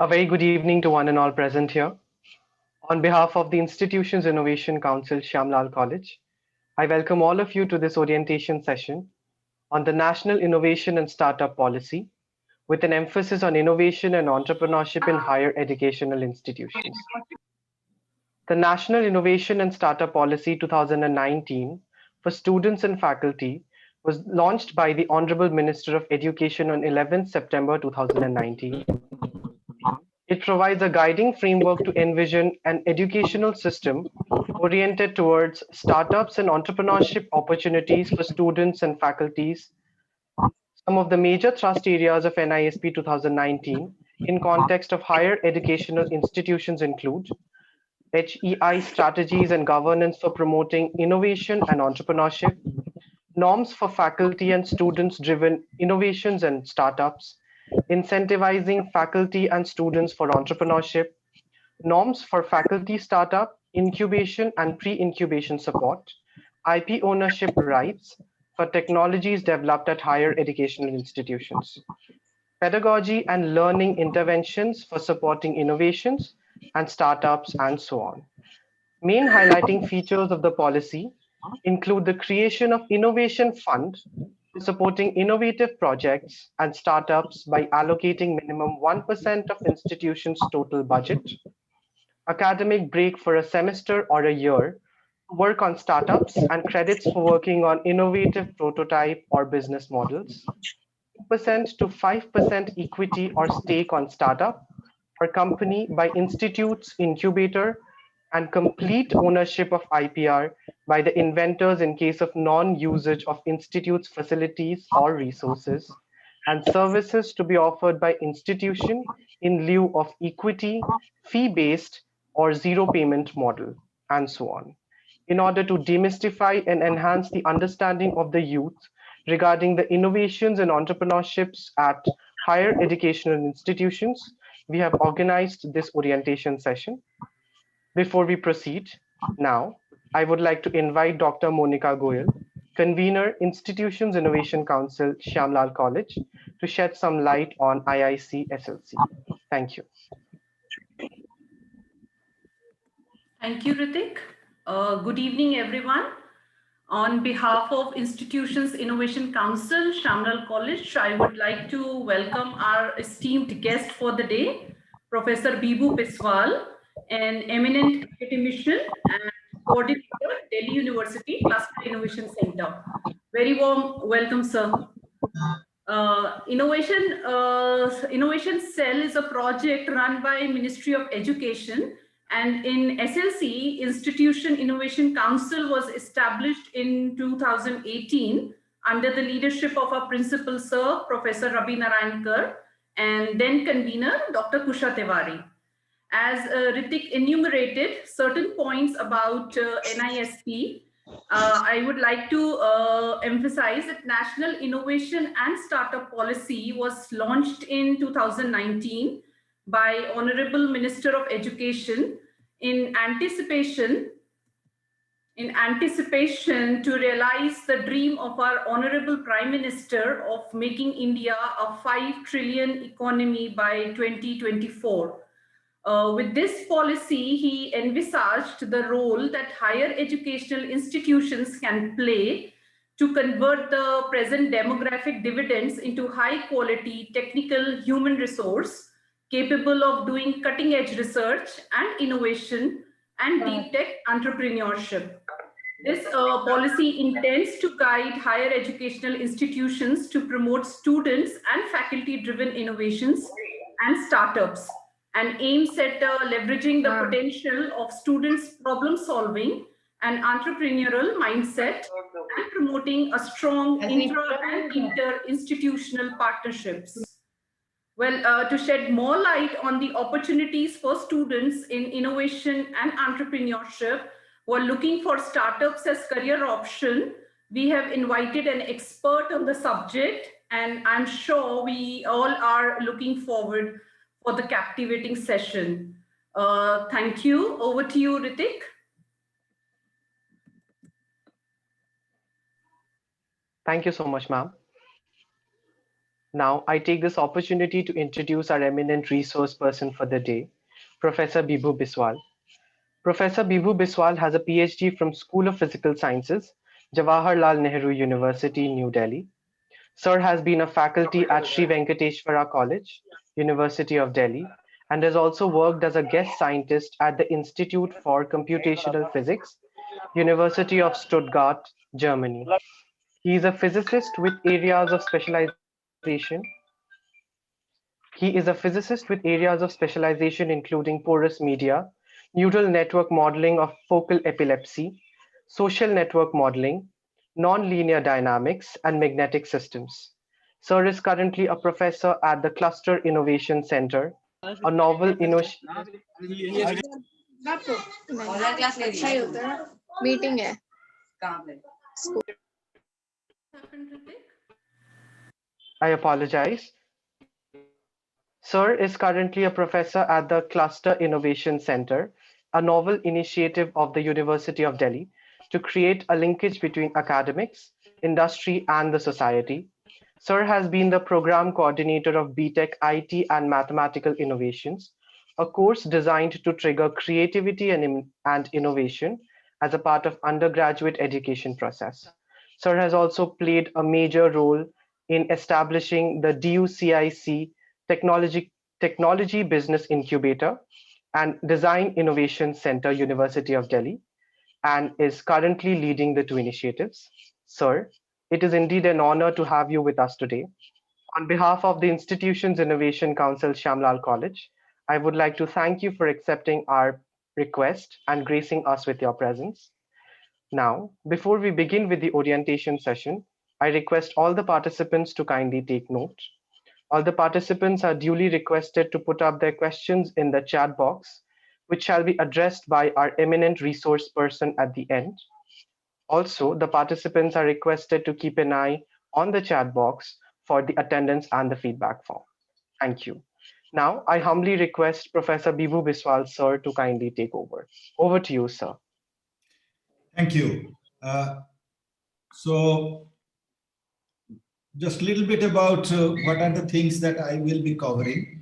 A very good evening to one and all present here. On behalf of the Institution's Innovation Council, Shyamlal College, I welcome all of you to this orientation session on the National Innovation and Startup Policy, with an emphasis on innovation and entrepreneurship in higher educational institutions. The National Innovation and Startup Policy 2019 for students and faculty was launched by the Honorable Minister of Education on 11th September 2019. It provides a guiding framework to envision an educational system oriented towards startups and entrepreneurship opportunities for students and faculties. Some of the major thrust areas of NISP 2019 in context of higher educational institutions include HEI strategies and governance for promoting innovation and entrepreneurship, norms for faculty and students driven innovations and startups, incentivizing faculty and students for entrepreneurship, norms for faculty startup, incubation and pre-incubation support, IP ownership rights for technologies developed at higher educational institutions, pedagogy and learning interventions for supporting innovations and startups, and so on. Main highlighting features of the policy include the creation of Innovation Fund for supporting innovative projects and startups by allocating minimum 1% of institutions' total budget, academic break for a semester or a year to work on startups and credits for working on innovative prototype or business models, 2% to 5% equity or stake on startup or company by institutes incubator, and complete ownership of IPR by the inventors in case of non-usage of institute's facilities or resources, and services to be offered by institution in lieu of equity, fee-based or zero payment model, and so on, in order to demystify and enhance the understanding of the youth regarding the innovations and entrepreneurships at higher educational institutions. We have organized this orientation session. Before we proceed, now, I would like to invite Dr. Monica Goyal, convener, Institutions Innovation Council, Shyamlal College, to shed some light on IIC SLC. Thank you. Thank you, Ritik. Good evening, everyone. On behalf of Institutions Innovation Council, Shyamlal College, I would like to welcome our esteemed guest for the day, Professor Bibhu Biswal, an eminent academician and coordinator, Delhi University Cluster Innovation Center. Very warm welcome, sir. Innovation Cell is a project run by Ministry of Education, and in SLC, Institution Innovation Council was established in 2018 under the leadership of our principal, sir, Professor Ravi Narayankar, and then convener, Dr. Kusha Tiwari. As Ritik enumerated certain points about NISP, I would like to emphasize that National Innovation and Startup Policy was launched in 2019 by Honorable Minister of Education in anticipation to realize the dream of our Honorable Prime Minister of making India a 5 trillion economy by 2024. With this policy, he envisaged the role that higher educational institutions can play to convert the present demographic dividends into high quality technical human resource capable of doing cutting edge research and innovation and deep tech entrepreneurship. This policy intends to guide higher educational institutions to promote students and faculty driven innovations and startups, and aims at leveraging the potential of students' problem solving and entrepreneurial mindset and promoting a strong intra and inter-institutional partnerships. Well, to shed more light on the opportunities for students in innovation and entrepreneurship who are looking for startups as career option, we have invited an expert on the subject, and I'm sure we all are looking forward for the captivating session. Thank you. Over to you, Ritik. Thank you so much, ma'am. Now, I take this opportunity to introduce our eminent resource person for the day, Professor Bibhu Biswal. Professor Bibhu Biswal has a PhD from School of Physical Sciences, Jawaharlal Nehru University, New Delhi. Sir has been a faculty at Sri Venkateshwara College, University of Delhi, and has also worked as a guest scientist at the Institute for Computational Physics, University of Stuttgart, Germany. He is a physicist with areas of specialization including porous media, neural network modeling of focal epilepsy, social network modeling, nonlinear dynamics, and magnetic systems. Sir is currently a professor at the Cluster Innovation Center, a novel meeting है I apologize. Sir is currently a professor at the Cluster Innovation Center, a novel initiative of the University of Delhi to create a linkage between academics, industry, and the society. Sir has been the program coordinator of BTech IT and Mathematical Innovations, a course designed to trigger creativity and innovation as a part of undergraduate education process. Sir has also played a major role in establishing the DUCIC Technology Business Incubator and Design Innovation Center, University of Delhi, and is currently leading the two initiatives. Sir, it is indeed an honor to have you with us today. On behalf of the institution's Innovation Council, Shamlal College, I would like to thank you for accepting our request and gracing us with your presence. Now, before we begin with the orientation session, I request all the participants to kindly take note. All the participants are duly requested to put up their questions in the chat box, which shall be addressed by our eminent resource person at the end. Also, the participants are requested to keep an eye on the chat box for the attendance and the feedback form. Thank you. Now, I humbly request Professor Bibhu Biswal, sir, to kindly take over. Over to you, sir. Thank you. So, just a little bit about what are the things that I will be covering.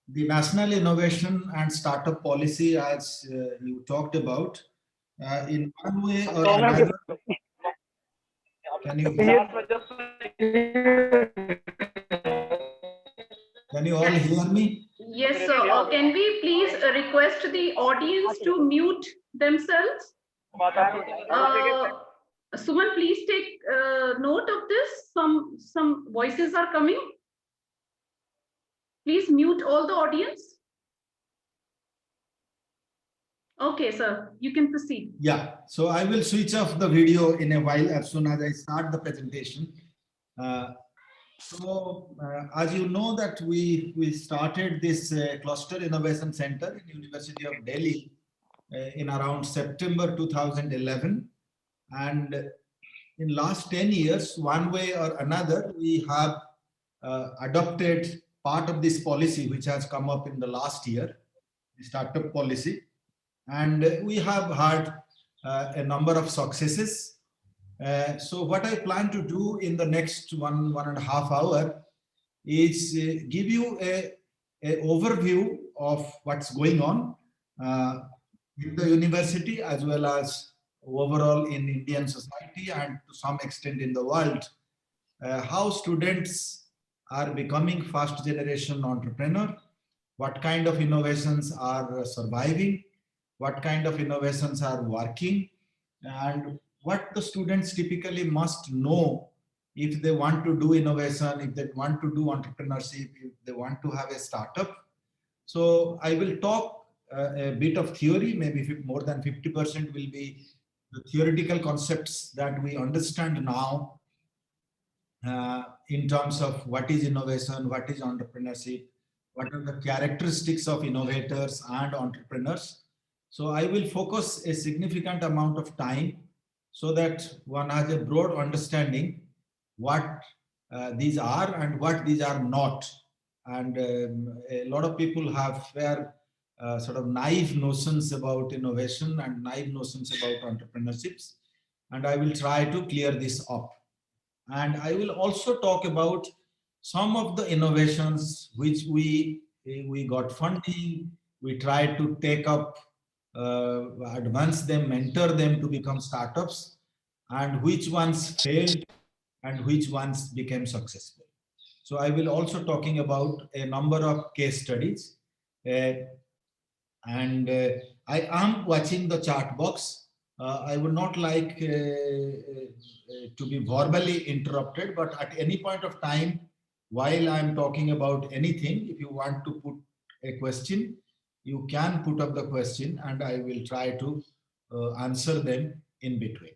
The National Innovation and Startup Policy, as you talked about, in one way or another. Can you all hear me? Yes, sir. Can we please request the audience to mute themselves? Suman, please take note of this. Some voices are coming. Please mute all the audience. Okay, sir, you can proceed. Yeah, so I will switch off the video in a while as soon as I start the presentation. As you know that we started this Cluster Innovation Center in University of Delhi in around September 2011. And in last 10 years, one way or another, we have adopted part of this policy, which has come up in the last year, the startup policy. And we have had a number of successes. So what I plan to do in the next one and a half hour is give you a overview of what's going on in the university as well as overall in Indian society and to some extent in the world, how students are becoming first generation entrepreneur, what kind of innovations are surviving, what kind of innovations are working, and what the students typically must know if they want to do innovation, if they want to do entrepreneurship, if they want to have a startup. So I will talk a bit of theory, maybe more than 50% will be the theoretical concepts that we understand now in terms of what is innovation, what is entrepreneurship, what are the characteristics of innovators and entrepreneurs. So I will focus a significant amount of time so that one has a broad understanding what these are and what these are not. And a lot of people have fair sort of naive notions about innovation and naive notions about entrepreneurships. And I will try to clear this up. And I will also talk about some of the innovations which we got funding, we tried to take up, advance them, mentor them to become startups, and which ones failed and which ones became successful. So I will also talking about a number of case studies. I am watching the chat box. I would not like to be verbally interrupted, but at any point of time, while I'm talking about anything, if you want to put a question, you can put up the question and I will try to answer them in between.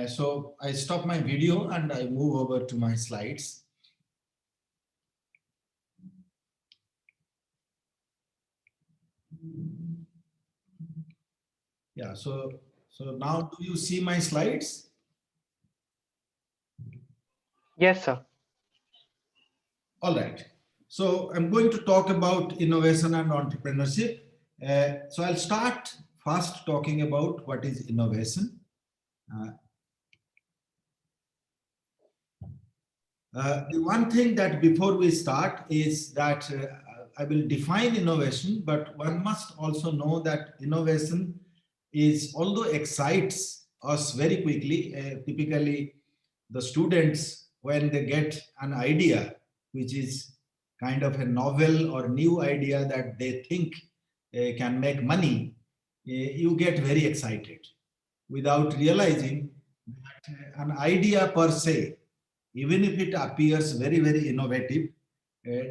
So I stop my video and I move over to my slides. Yeah, so now do you see my slides? Yes, sir. All right. So I'm going to talk about innovation and entrepreneurship. So I'll start first talking about what is innovation. The one thing that before we start is that I will define innovation, but one must also know that innovation is, although excites us very quickly, typically the students, when they get an idea, which is kind of a novel or new idea that they think can make money, you get very excited without realizing that an idea per se, even if it appears very, very innovative,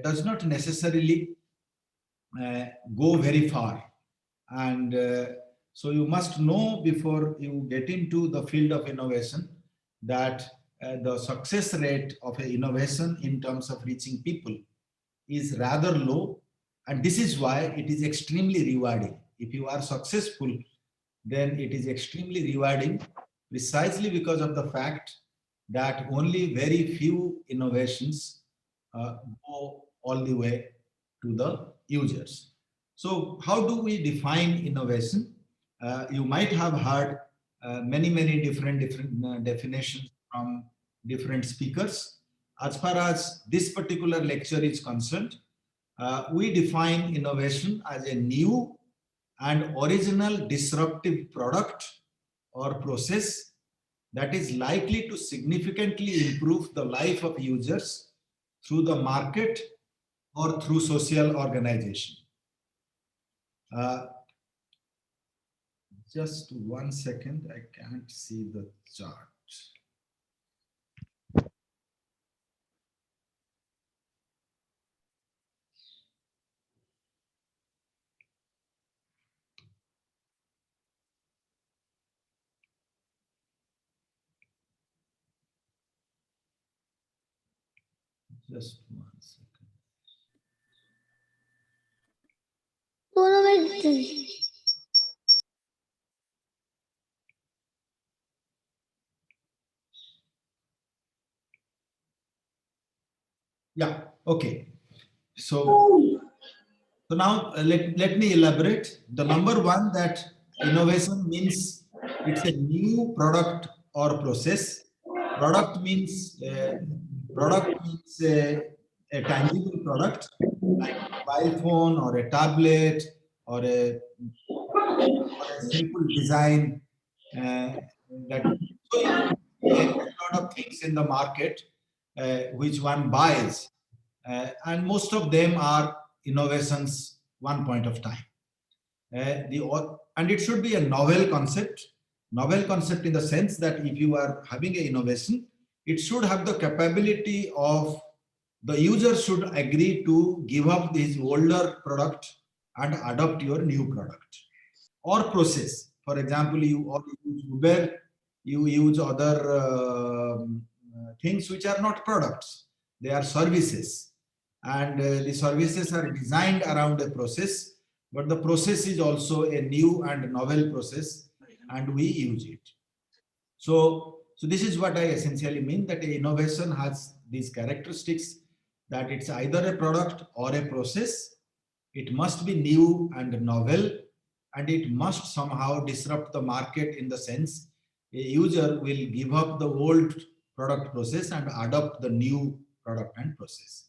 does not necessarily go very far. And so you must know before you get into the field of innovation that the success rate of an innovation in terms of reaching people is rather low. And this is why it is extremely rewarding. If you are successful, then it is extremely rewarding precisely because of the fact that only very few innovations go all the way to the users. So how do we define innovation? You might have heard many different definitions from different speakers. As far as this particular lecture is concerned, we define innovation as a new and original disruptive product or process that is likely to significantly improve the life of users through the market or through social organization. Just 1 second, I can't see the chart. Just 1 second. Yeah, okay. So now let me elaborate. The number one, that innovation means it's a new product or process. Product means a tangible product like a mobile phone or a tablet or a simple design that so a lot of things in the market which one buys, and most of them are innovations one point of time. And it should be a novel concept in the sense that if you are having an innovation, it should have the capability of the user should agree to give up his older product and adopt your new product or process. For example, you use Uber, you use other things which are not products, they are services, and the services are designed around a process, but the process is also a new and novel process and we use it. So this is what I essentially mean, that innovation has these characteristics, that it's either a product or a process. It must be new and novel, and it must somehow disrupt the market in the sense a user will give up the old product process and adopt the new product and process.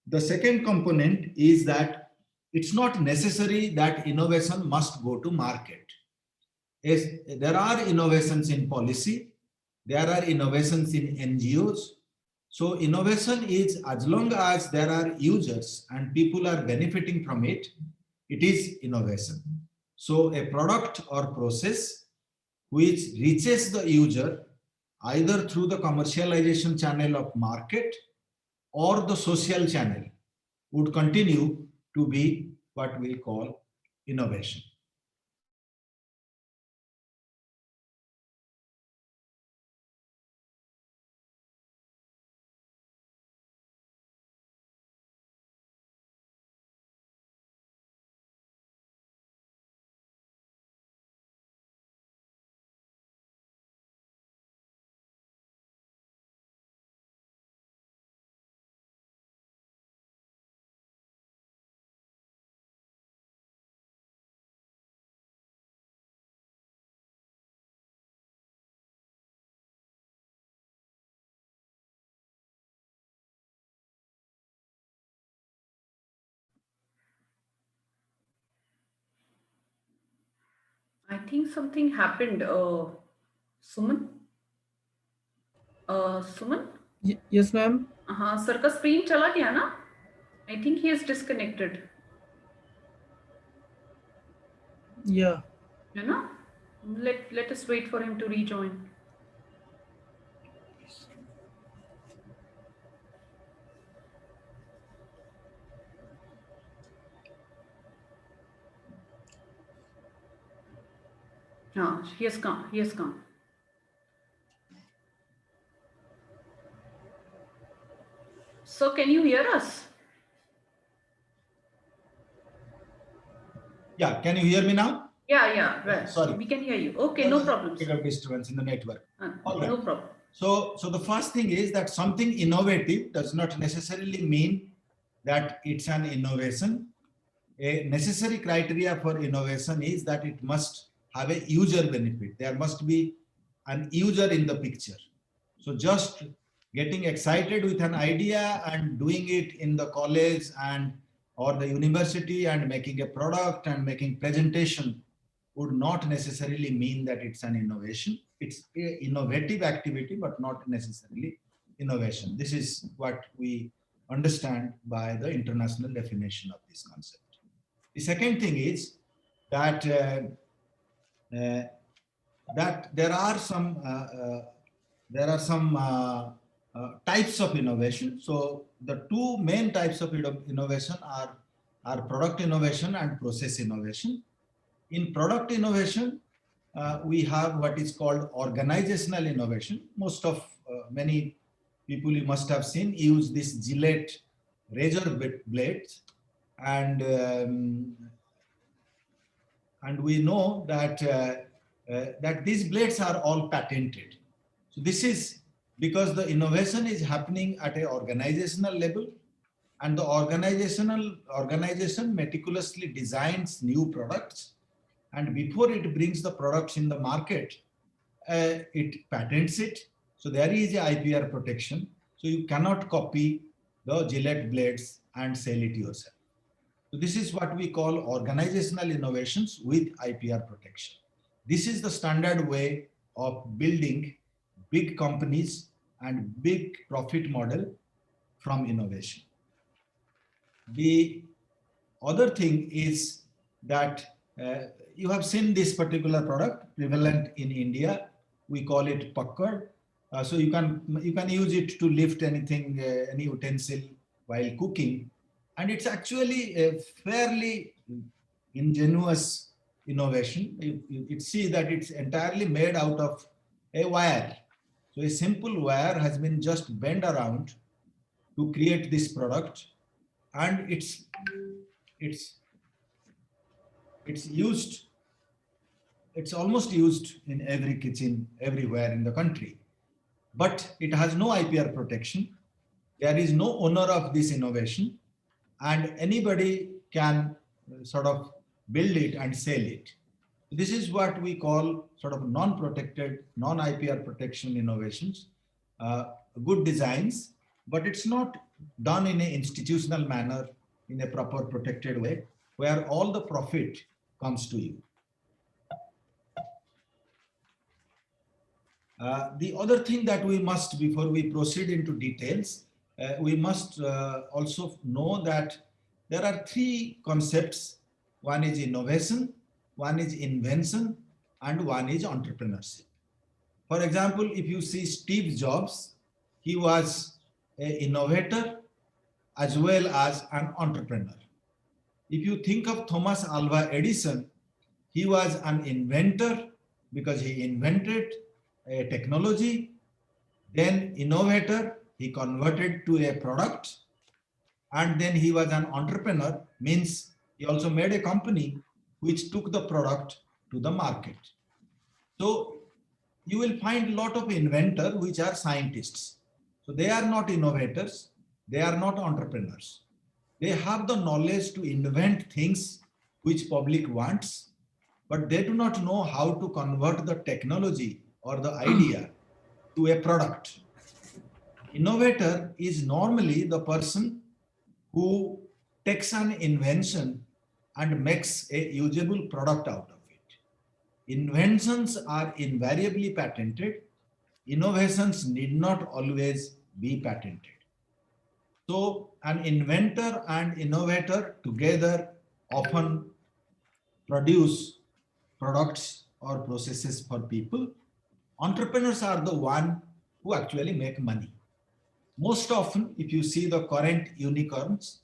The second component is that it's not necessary that innovation must go to market. Yes, there are innovations in policy, there are innovations in NGOs. So innovation is, as long as there are users and people are benefiting from it, it is innovation. So a product or process which reaches the user either through the commercialization channel of market or the social channel would continue to be what we call innovation. I think something happened. Suman? Suman? Yes, ma'am. हाँ sir का screen चला गया ना? I think he is disconnected. Yeah. है ना? Let us wait for him to rejoin. He has come. He has come. So can you hear us? Yeah, can you hear me now? Yeah. Right. Sorry. We can hear you. Okay, no problems. Disturbance in the network. All right. No problem. So the first thing is that something innovative does not necessarily mean that it's an innovation. A necessary criteria for innovation is that it must have a user benefit. There must be an user in the picture. So just getting excited with an idea and doing it in the college and or the university and making a product and making presentation would not necessarily mean that it's an innovation. It's an innovative activity, but not necessarily innovation. This is what we understand by the international definition of this concept. The second thing is that that there are some types of innovation. So the two main types of innovation are product innovation and process innovation. In product innovation, we have what is called organizational innovation. Most of many people you must have seen use this Gillette razor blades, and we know that that these blades are all patented. So this is because the innovation is happening at an organizational level, and the organization meticulously designs new products, and before it brings the products in the market, it patents it. So there is a IPR protection. So you cannot copy the Gillette blades and sell it yourself. So this is what we call organizational innovations with IPR protection. This is the standard way of building big companies and big profit model from innovation. The other thing is that you have seen this particular product prevalent in India. We call it Pakkad. So you can use it to lift anything, any utensil while cooking, and it's actually a fairly ingenious innovation. You see that it's entirely made out of a wire. So a simple wire has been just bent around to create this product, and it's used. It's almost used in every kitchen everywhere in the country, but it has no IPR protection. There is no owner of this innovation, and anybody can sort of build it and sell it. This is what we call sort of non-protected, non-IPR protection innovations. Good designs, but it's not done in an institutional manner, in a proper protected way, where all the profit comes to you. The other thing that we must, before we proceed into details, we must also know that there are three concepts. One is innovation, one is invention, and one is entrepreneurship. For example, if you see Steve Jobs, he was an innovator as well as an entrepreneur. If you think of Thomas Alva Edison, he was an inventor because he invented a technology, then innovator, he converted to a product, and then he was an entrepreneur, means he also made a company which took the product to the market. So you will find a lot of inventors which are scientists. So they are not innovators, they are not entrepreneurs. They have the knowledge to invent things which public wants, but they do not know how to convert the technology or the idea to a product. Innovator is normally the person who takes an invention and makes a usable product out of it. Inventions are invariably patented. Innovations need not always be patented. So an inventor and innovator together often produce products or processes for people. Entrepreneurs are the one who actually make money. Most often, if you see the current unicorns,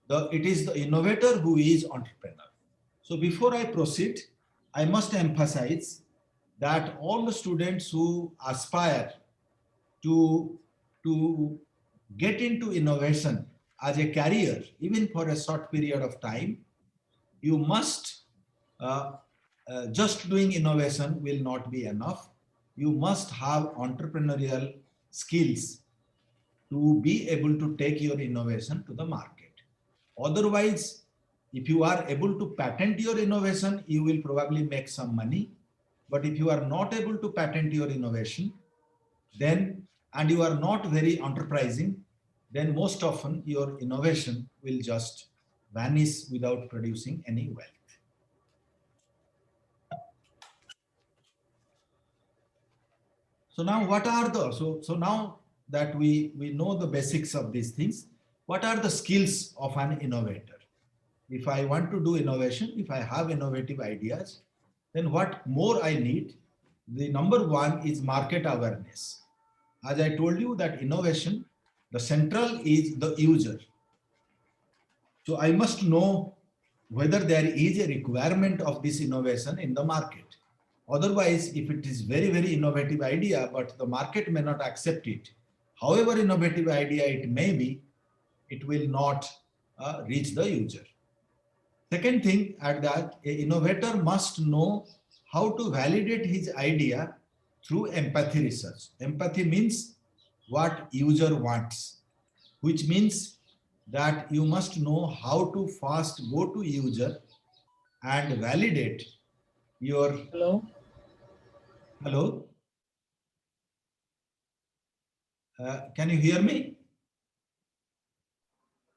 it is the innovator who is entrepreneur. So before I proceed, I must emphasize that all the students who aspire to get into innovation as a career, even for a short period of time, you must, just doing innovation will not be enough. You must have entrepreneurial skills to be able to take your innovation to the market. Otherwise, if you are able to patent your innovation, you will probably make some money. But if you are not able to patent your innovation, then, and you are not very enterprising, then most often your innovation will just vanish without producing any wealth. So now what are the, so now that we know the basics of these things, what are the skills of an innovator? If I want to do innovation, if I have innovative ideas, then what more I need? The number one is market awareness. As I told you that innovation, the central is the user. So I must know whether there is a requirement of this innovation in the market. Otherwise, if it is very, very innovative idea, but the market may not accept it, however innovative idea it may be, it will not reach the user. Second thing at that, an innovator must know how to validate his idea through empathy research. Empathy means what user wants, which means that you must know how to first go to user and validate your... Hello. Hello? Can you hear me?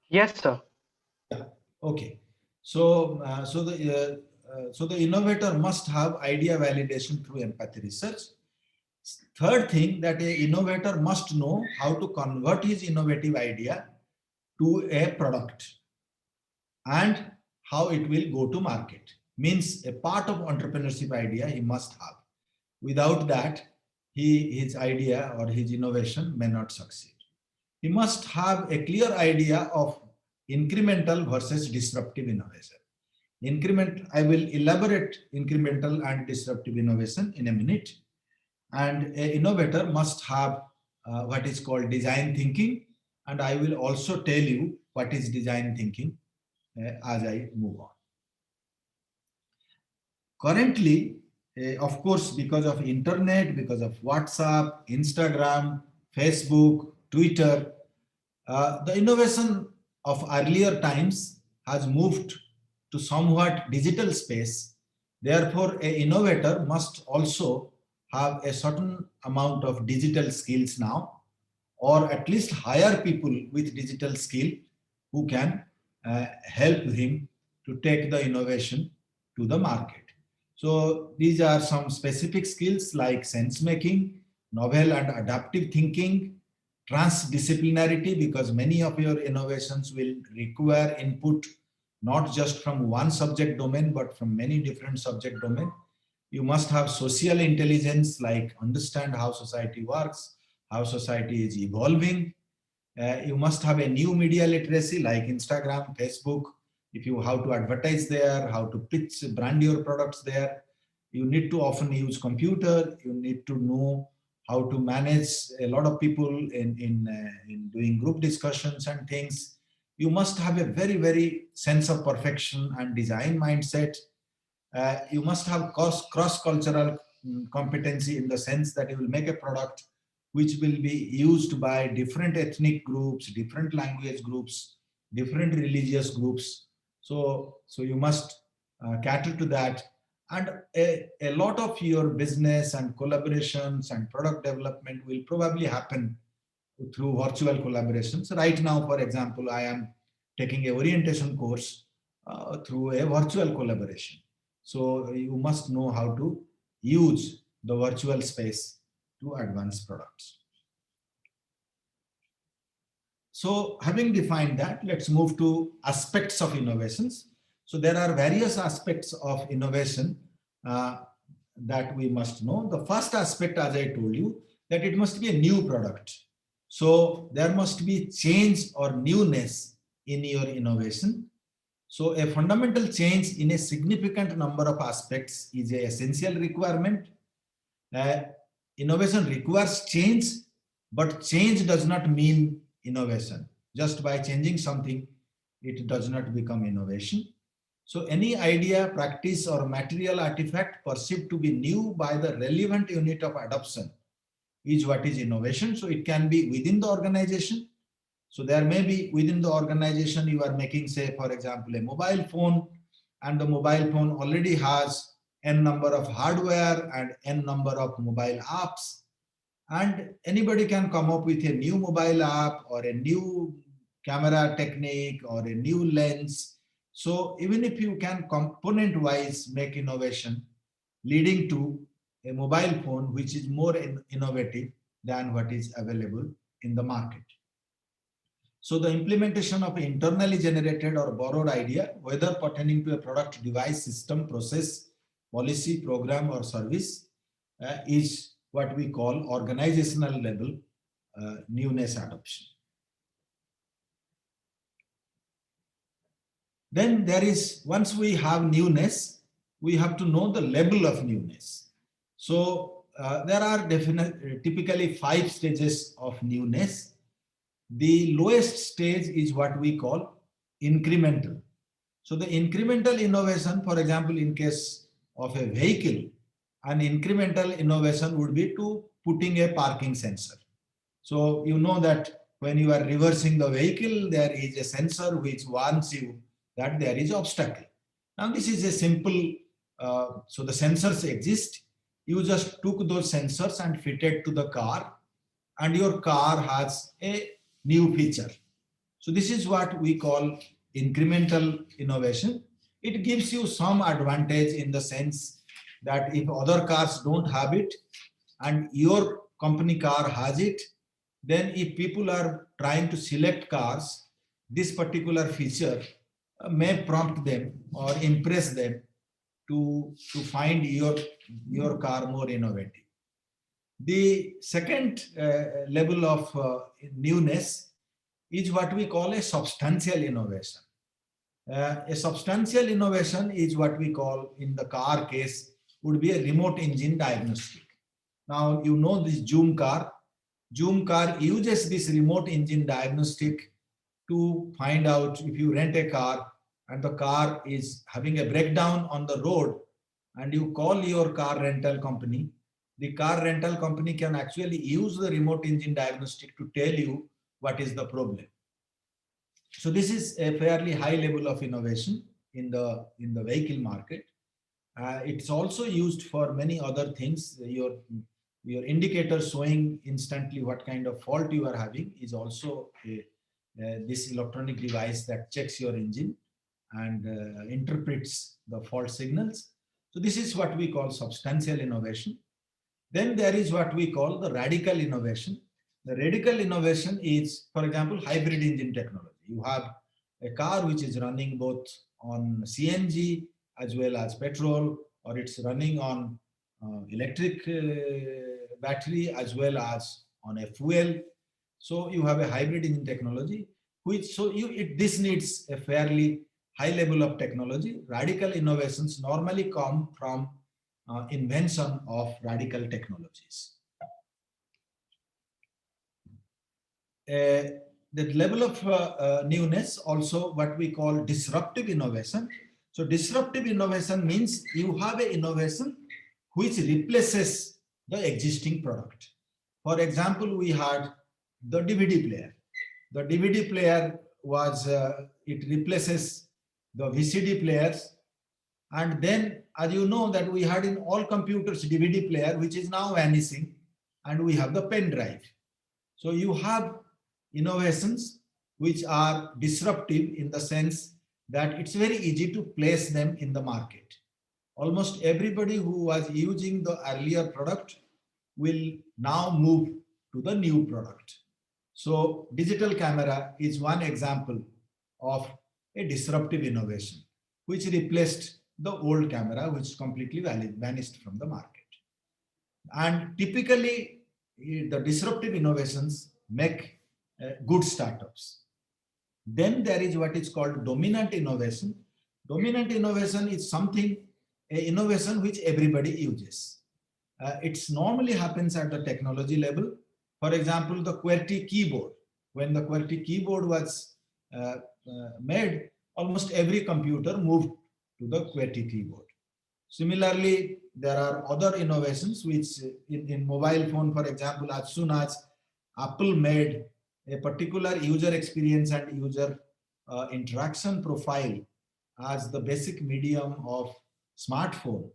Yes, sir. Yeah. Okay. So, so the innovator must have idea validation through empathy research. Third thing, that an innovator must know how to convert his innovative idea to a product and how it will go to market. Means a part of entrepreneurship idea he must have. Without that, his idea or his innovation may not succeed. He must have a clear idea of incremental versus disruptive innovation. I will elaborate incremental and disruptive innovation in a minute. And an innovator must have what is called design thinking. And I will also tell you what is design thinking as I move on. Currently, of course, because of internet, because of WhatsApp, Instagram, Facebook, Twitter, the innovation of earlier times has moved to somewhat digital space. Therefore, an innovator must also have a certain amount of digital skills now. or at least hire people with digital skill who can help him to take the innovation to the market. So these are some specific skills like sense making, novel and adaptive thinking, transdisciplinarity, because many of your innovations will require input not just from one subject domain but from many different subject domains. You must have social intelligence, like understand how society works, how society is evolving. You must have a new media literacy like Instagram, Facebook. If you how to advertise there, how to pitch, brand your products there. You need to often use computer. You need to know how to manage a lot of people in doing group discussions and things. You must have a very, very sense of perfection and design mindset. You must have cross-cultural competency in the sense that you will make a product which will be used by different ethnic groups, different language groups, different religious groups. So you must cater to that. And a lot of your business and collaborations and product development will probably happen through virtual collaborations. Right now, for example, I am taking a orientation course through a virtual collaboration. So you must know how to use the virtual space to advance products. So having defined that, let's move to aspects of innovations. So there are various aspects of innovation that we must know. The first aspect, as I told you, that it must be a new product. So there must be change or newness in your innovation. So a fundamental change in a significant number of aspects is an essential requirement. Innovation requires change, but change does not mean innovation. Just by changing something, it does not become innovation. So any idea, practice, or material artifact perceived to be new by the relevant unit of adoption is what is innovation. So it can be within the organization. So there may be within the organization you are making, say, for example, a mobile phone, and the mobile phone already has n number of hardware and n number of mobile apps. And anybody can come up with a new mobile app or a new camera technique or a new lens. So even if you can component-wise make innovation leading to a mobile phone which is more innovative than what is available in the market. So the implementation of internally generated or borrowed idea, whether pertaining to a product, device, system, process, policy, program, or service, is what we call organizational level newness adoption. Then there is, once we have newness, we have to know the level of newness. So there are typically 5 stages of newness. The lowest stage is what we call incremental. So the incremental innovation, for example, in case of a vehicle, an incremental innovation would be to putting a parking sensor. So you know that when you are reversing the vehicle, there is a sensor which warns you that there is obstacle. Now this is a simple, so the sensors exist. You just took those sensors and fitted to the car, and your car has a new feature. So this is what we call incremental innovation. It gives you some advantage in the sense that if other cars don't have it and your company car has it, then if people are trying to select cars, this particular feature may prompt them or impress them to find your car more innovative. The second level of newness is what we call a substantial innovation. A substantial innovation is what we call, in the car case, would be a remote engine diagnostic. Now you know this Zoom car. Zoom car uses this remote engine diagnostic to find out if you rent a car and the car is having a breakdown on the road and you call your car rental company. The car rental company can actually use the remote engine diagnostic to tell you what is the problem. So this is a fairly high level of innovation in the vehicle market. It's also used for many other things. Your your indicator showing instantly what kind of fault you are having is also this electronic device that checks your engine and interprets the fault signals. So this is what we call substantial innovation. Then there is what we call the radical innovation. The radical innovation is, for example, hybrid engine technology. You have a car which is running both on CNG as well as petrol, or it's running on electric battery as well as on a fuel. So you have a hybrid engine technology, which this needs a fairly high level of technology. Radical innovations normally come from invention of radical technologies. The level of newness, also what we call disruptive innovation. So disruptive innovation means you have an innovation which replaces the existing product. For example, we had the DVD player. The DVD player was, it replaces the VCD players. And then, as you know, that we had in all computers DVD player, which is now vanishing, and we have the pen drive. So you have innovations which are disruptive in the sense that it's very easy to place them in the market. Almost everybody who was using the earlier product will now move to the new product. So digital camera is one example of a disruptive innovation, which replaced the old camera, which completely vanished from the market. And typically, the disruptive innovations make good startups. Then there is what is called dominant innovation. Dominant innovation is something, an innovation which everybody uses. It normally happens at the technology level. For example, the QWERTY keyboard. When the QWERTY keyboard was made, almost every computer moved to the QWERTY keyboard. Similarly, there are other innovations which in mobile phone, for example, as soon as Apple made a particular user experience and user interaction profile as the basic medium of smartphone.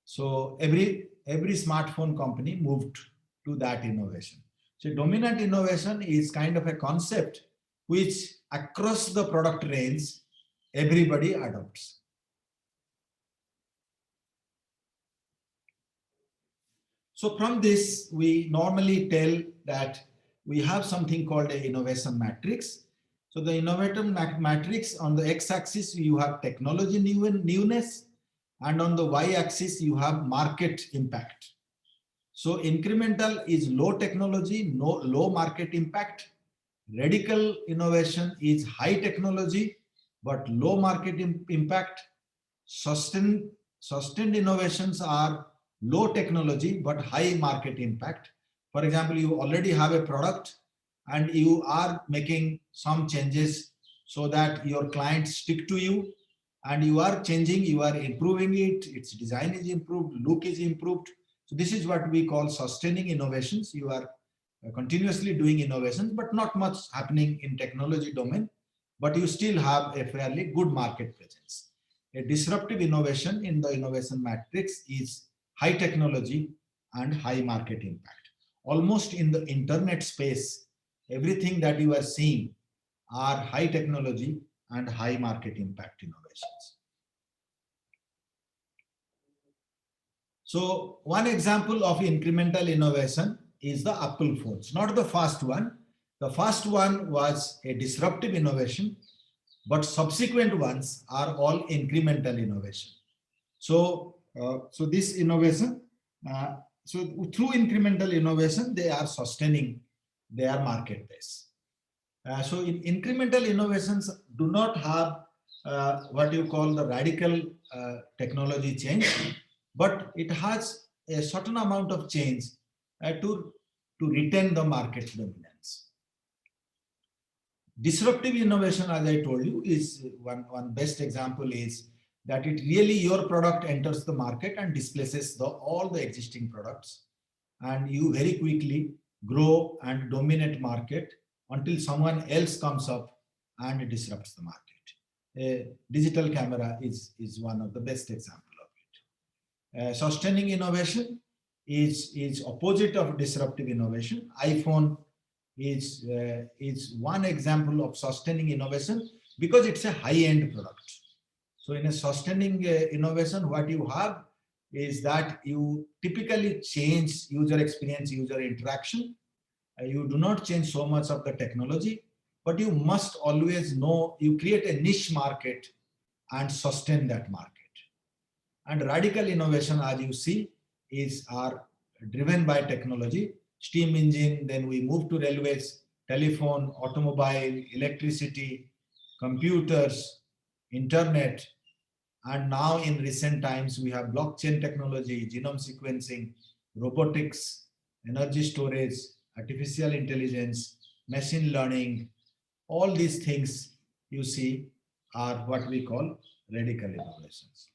So every smartphone company moved to that innovation. So dominant innovation is kind of a concept which across the product range, everybody adopts. So from this, we normally tell that we have something called an innovation matrix. So the innovation matrix, on the x-axis, you have technology newness, and on the y-axis, you have market impact. So incremental is low technology, low market impact. Radical innovation is high technology, but low market impact. Sustained innovations are low technology, but high market impact. For example, you already have a product and you are making some changes so that your clients stick to you, and you are changing, you are improving it, its design is improved, look is improved. So this is what we call sustaining innovations. You are continuously doing innovations, but not much happening in technology domain, but you still have a fairly good market presence. A disruptive innovation in the innovation matrix is high technology and high market impact. Almost in the internet space, everything that you are seeing are high technology and high market impact innovations. So one example of incremental innovation is the Apple phones, not the first one. The first one was a disruptive innovation, but subsequent ones are all incremental innovation. So, this innovation, so through incremental innovation, they are sustaining their market base. So in incremental innovations do not have what you call the radical technology change, but it has a certain amount of change to retain the market dominance. Disruptive innovation, as I told you, is one best example is that it really your product enters the market and displaces all the existing products, and you very quickly grow and dominate market until someone else comes up and disrupts the market. A digital camera is one of the best example of it. Sustaining innovation is opposite of disruptive innovation. iPhone is one example of sustaining innovation because it's a high-end product. So in a sustaining innovation, what you have is that you typically change user experience, user interaction. You do not change so much of the technology, but you must always know, you create a niche market and sustain that market. And radical innovation, as you see, are driven by technology, steam engine, then we move to railways, telephone, automobile, electricity, computers, internet, and now in recent times we have blockchain technology, genome sequencing, robotics, energy storage, artificial intelligence, machine learning. All these things you see are what we call radical innovations.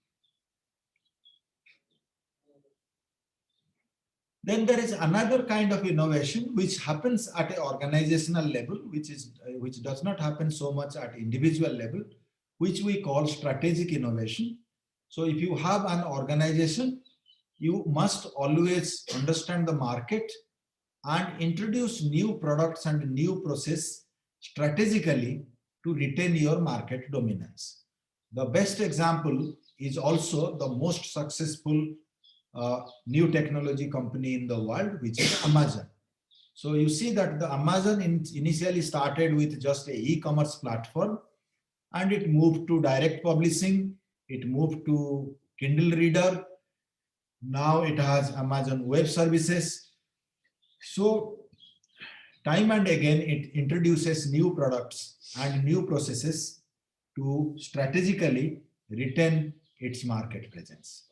Then there is another kind of innovation which happens at an organizational level, which does not happen so much at individual level, which we call strategic innovation. So if you have an organization, you must always understand the market and introduce new products and new process strategically to retain your market dominance. The best example is also the most successful new technology company in the world, which is Amazon. So you see that the Amazon initially started with just an e-commerce platform, and it moved to direct publishing, it moved to Kindle Reader, now it has Amazon Web Services. So time and again it introduces new products and new processes to strategically retain its market presence.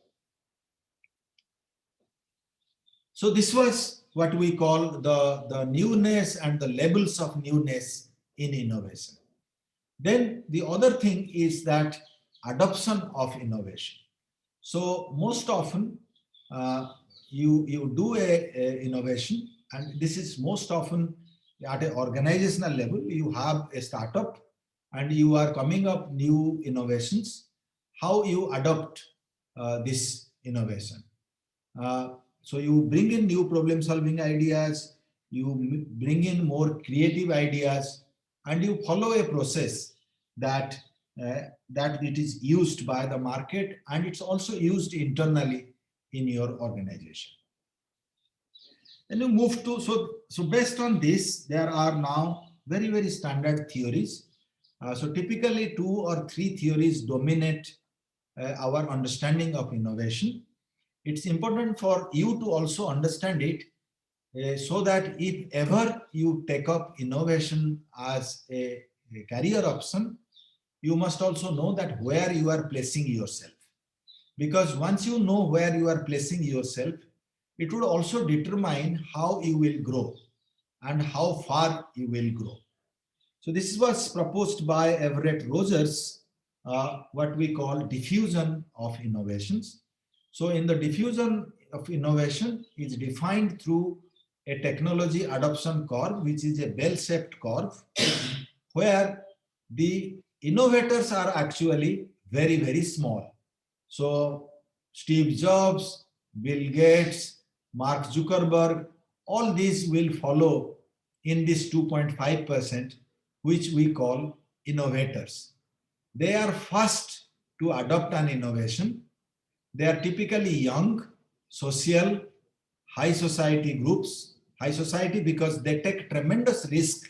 So this was what we call the newness and the levels of newness in innovation. Then the other thing is that adoption of innovation. So most often you do a innovation, and this is most often at an organizational level. You have a startup and you are coming up new innovations. How you adopt this innovation? So you bring in new problem solving ideas, you bring in more creative ideas, and you follow a process that it is used by the market, and it's also used internally in your organization. And you move to, so based on this, there are now very, very standard theories. So typically 2 or 3 theories dominate our understanding of innovation. It's important for you to also understand it so that if ever you take up innovation as a career option, you must also know that where you are placing yourself. Because once you know where you are placing yourself, it would also determine how you will grow and how far you will grow. So this was proposed by Everett Rogers, what we call diffusion of innovations. So in the diffusion of innovation is defined through a technology adoption curve, which is a bell-shaped curve, where the innovators are actually very, very small. So Steve Jobs, Bill Gates, Mark Zuckerberg, all these will follow in this 2.5%, which we call innovators. They are first to adopt an innovation. They are typically young, social, high society groups. High society because they take tremendous risk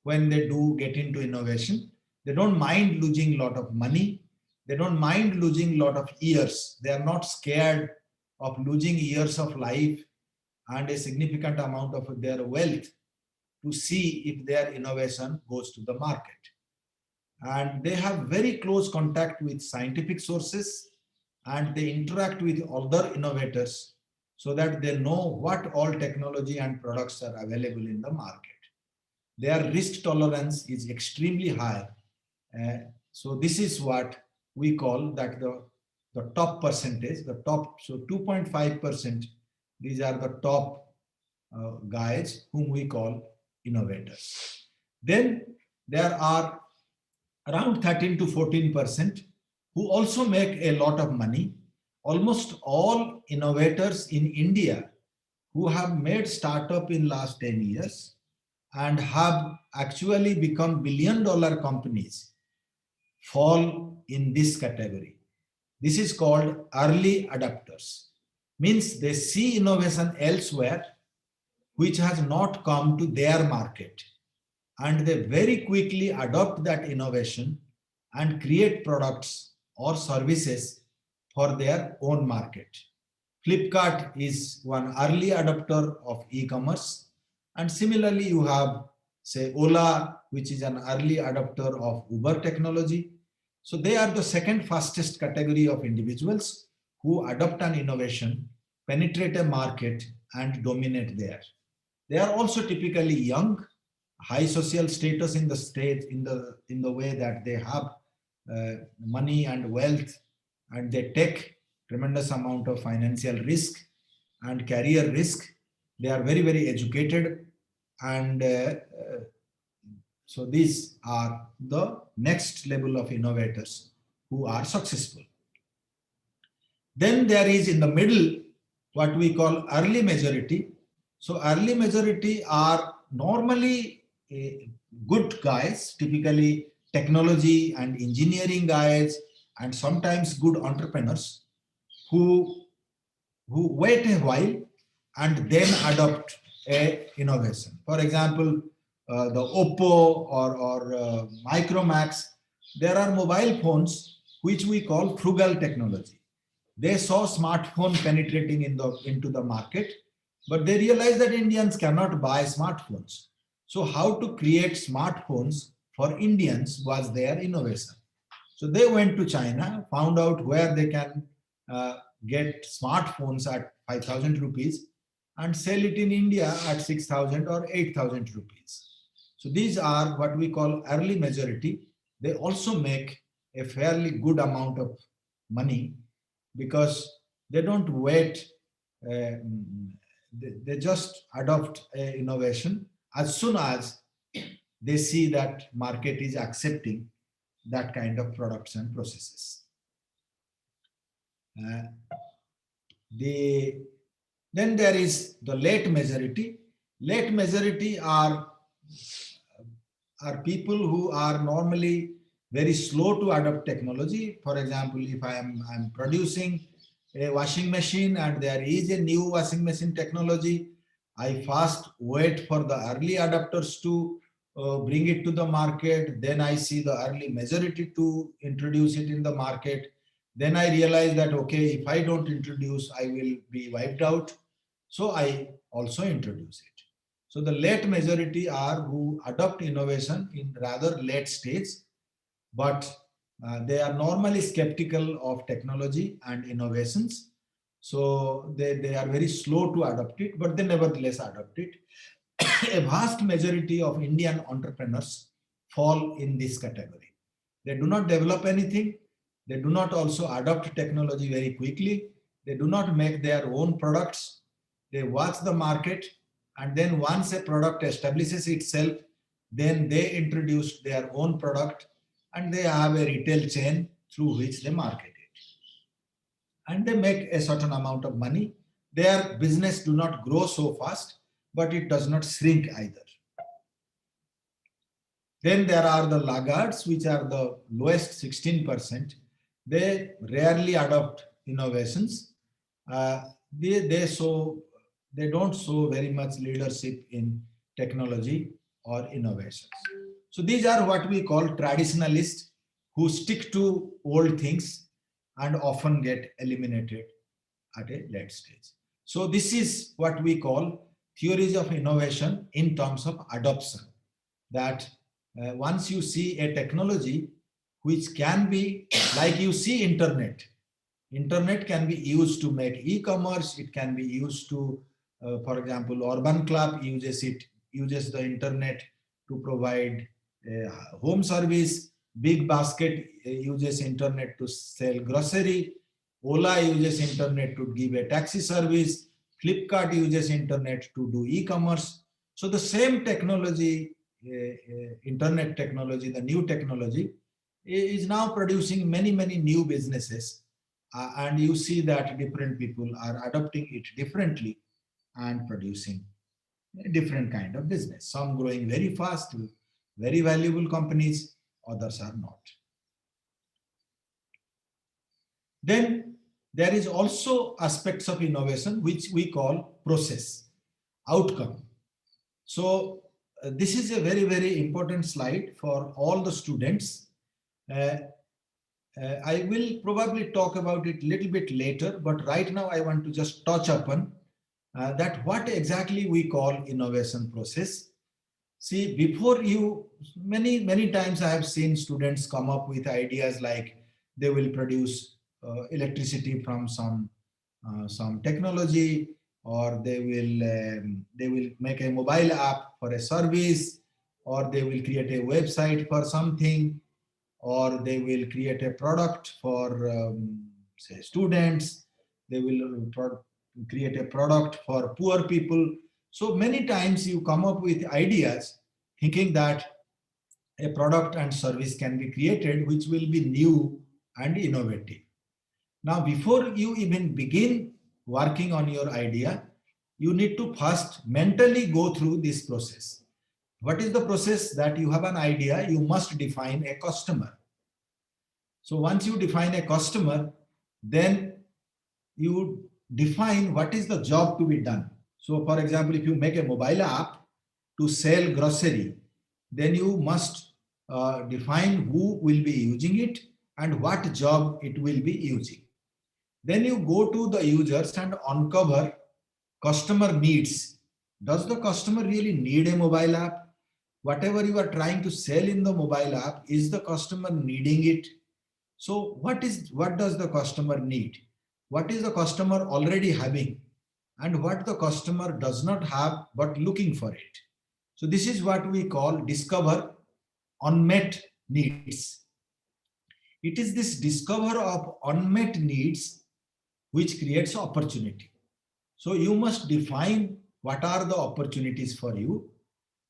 when they do get into innovation. They don't mind losing a lot of money. They don't mind losing a lot of years. They are not scared of losing years of life and a significant amount of their wealth to see if their innovation goes to the market. And they have very close contact with scientific sources, and they interact with other innovators so that they know what all technology and products are available in the market. Their risk tolerance is extremely high. So this is what we call that the top percentage, the top, so 2.5%, these are the top guys whom we call innovators. Then there are around 13 to 14% who also make a lot of money. Almost all innovators in India who have made startup in last 10 years and have actually become billion-dollar companies fall in this category. This is called early adopters. Means they see innovation elsewhere which has not come to their market, and they very quickly adopt that innovation and create products or services for their own market. Flipkart is one early adopter of e-commerce, and similarly you have, say, Ola, which is an early adopter of Uber technology. So they are the second fastest category of individuals who adopt an innovation, penetrate a market, and dominate there. They are also typically young, high social status in the state, in the way that they have money and wealth, and they take tremendous amount of financial risk and career risk. They are very, very educated, and so these are the next level of innovators who are successful. Then there is in the middle what we call early majority. So early majority are normally good guys, typically technology and engineering guys, and sometimes good entrepreneurs who wait a while and then adopt a innovation. For example, the Oppo or Micromax, there are mobile phones which we call frugal technology. They saw smartphone penetrating into the market, but they realized that Indians cannot buy smartphones. So how to create smartphones for Indians was their innovation. So they went to China, found out where they can get smartphones at 5,000 rupees and sell it in India at 6,000 or 8,000 rupees. So these are what we call early majority. They also make a fairly good amount of money because they don't wait. They just adopt innovation as soon as they see that market is accepting that kind of products and processes. Then there is the late majority. Late majority are people who are normally very slow to adopt technology. For example, if I'm producing a washing machine and there is a new washing machine technology, I first wait for the early adopters to bring it to the market. Then I see the early majority to introduce it in the market. Then I realize that, okay, if I don't introduce, I will be wiped out. So I also introduce it. So the late majority are who adopt innovation in rather late stage, but they are normally skeptical of technology and innovations. So they are very slow to adopt it, but they nevertheless adopt it. A vast majority of Indian entrepreneurs fall in this category. They do not develop anything. They do not also adopt technology very quickly. They do not make their own products. They watch the market, and then once a product establishes itself, then they introduce their own product, and they have a retail chain through which they market it. And they make a certain amount of money. Their business do not grow so fast, but it does not shrink either. Then there are the laggards, which are the lowest 16%. They rarely adopt innovations. They don't show very much leadership in technology or innovations. So these are what we call traditionalists who stick to old things and often get eliminated at a late stage. So this is what we call theories of innovation in terms of adoption. That once you see a technology which can be, like you see internet can be used to make e-commerce. It can be used to, for example, Urban Club uses the internet to provide home service. Big Basket uses internet to sell grocery. Ola uses internet to give a taxi service. Flipkart uses internet to do e-commerce. So the same technology, internet technology, the new technology, is now producing many new businesses, and you see that different people are adopting it differently, and producing a different kind of business. Some growing very fast, very valuable companies, others are not. Then there is also aspects of innovation which we call process, outcome. So this is a very, very important slide for all the students. I will probably talk about it a little bit later, but right now I want to just touch upon that what exactly we call innovation process. See, before you, many times I have seen students come up with ideas like they will produce electricity from some technology, or they will make a mobile app for a service, or they will create a website for something, or they will create a product for say students. They will create a product for poor people. So many times you come up with ideas thinking that a product and service can be created which will be new and innovative. Now, before you even begin working on your idea, you need to first mentally go through this process. What is the process? That you have an idea, you must define a customer. So once you define a customer, then you define what is the job to be done. So for example, if you make a mobile app to sell grocery, then you must define who will be using it and what job it will be using. Then you go to the users and uncover customer needs. Does the customer really need a mobile app? Whatever you are trying to sell in the mobile app, is the customer needing it? So what does the customer need? What is the customer already having? And what the customer does not have but looking for it? So this is what we call discover unmet needs. It is this discover of unmet needs which creates opportunity. So you must define what are the opportunities for you.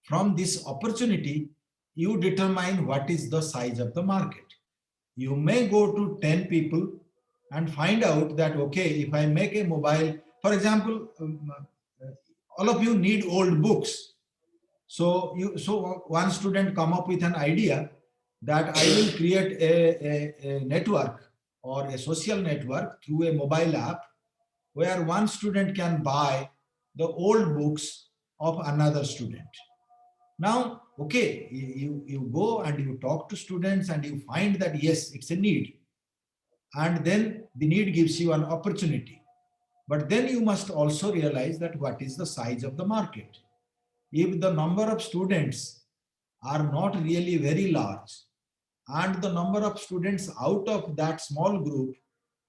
From this opportunity, you determine what is the size of the market. You may go to 10 people and find out that, okay, if I make a mobile, for example, all of you need old books. So one student come up with an idea that I will create a network or a social network through a mobile app where one student can buy the old books of another student. Now, okay, you go and you talk to students and you find that yes, it's a need. And then the need gives you an opportunity. But then you must also realize that what is the size of the market. If the number of students are not really very large, and the number of students out of that small group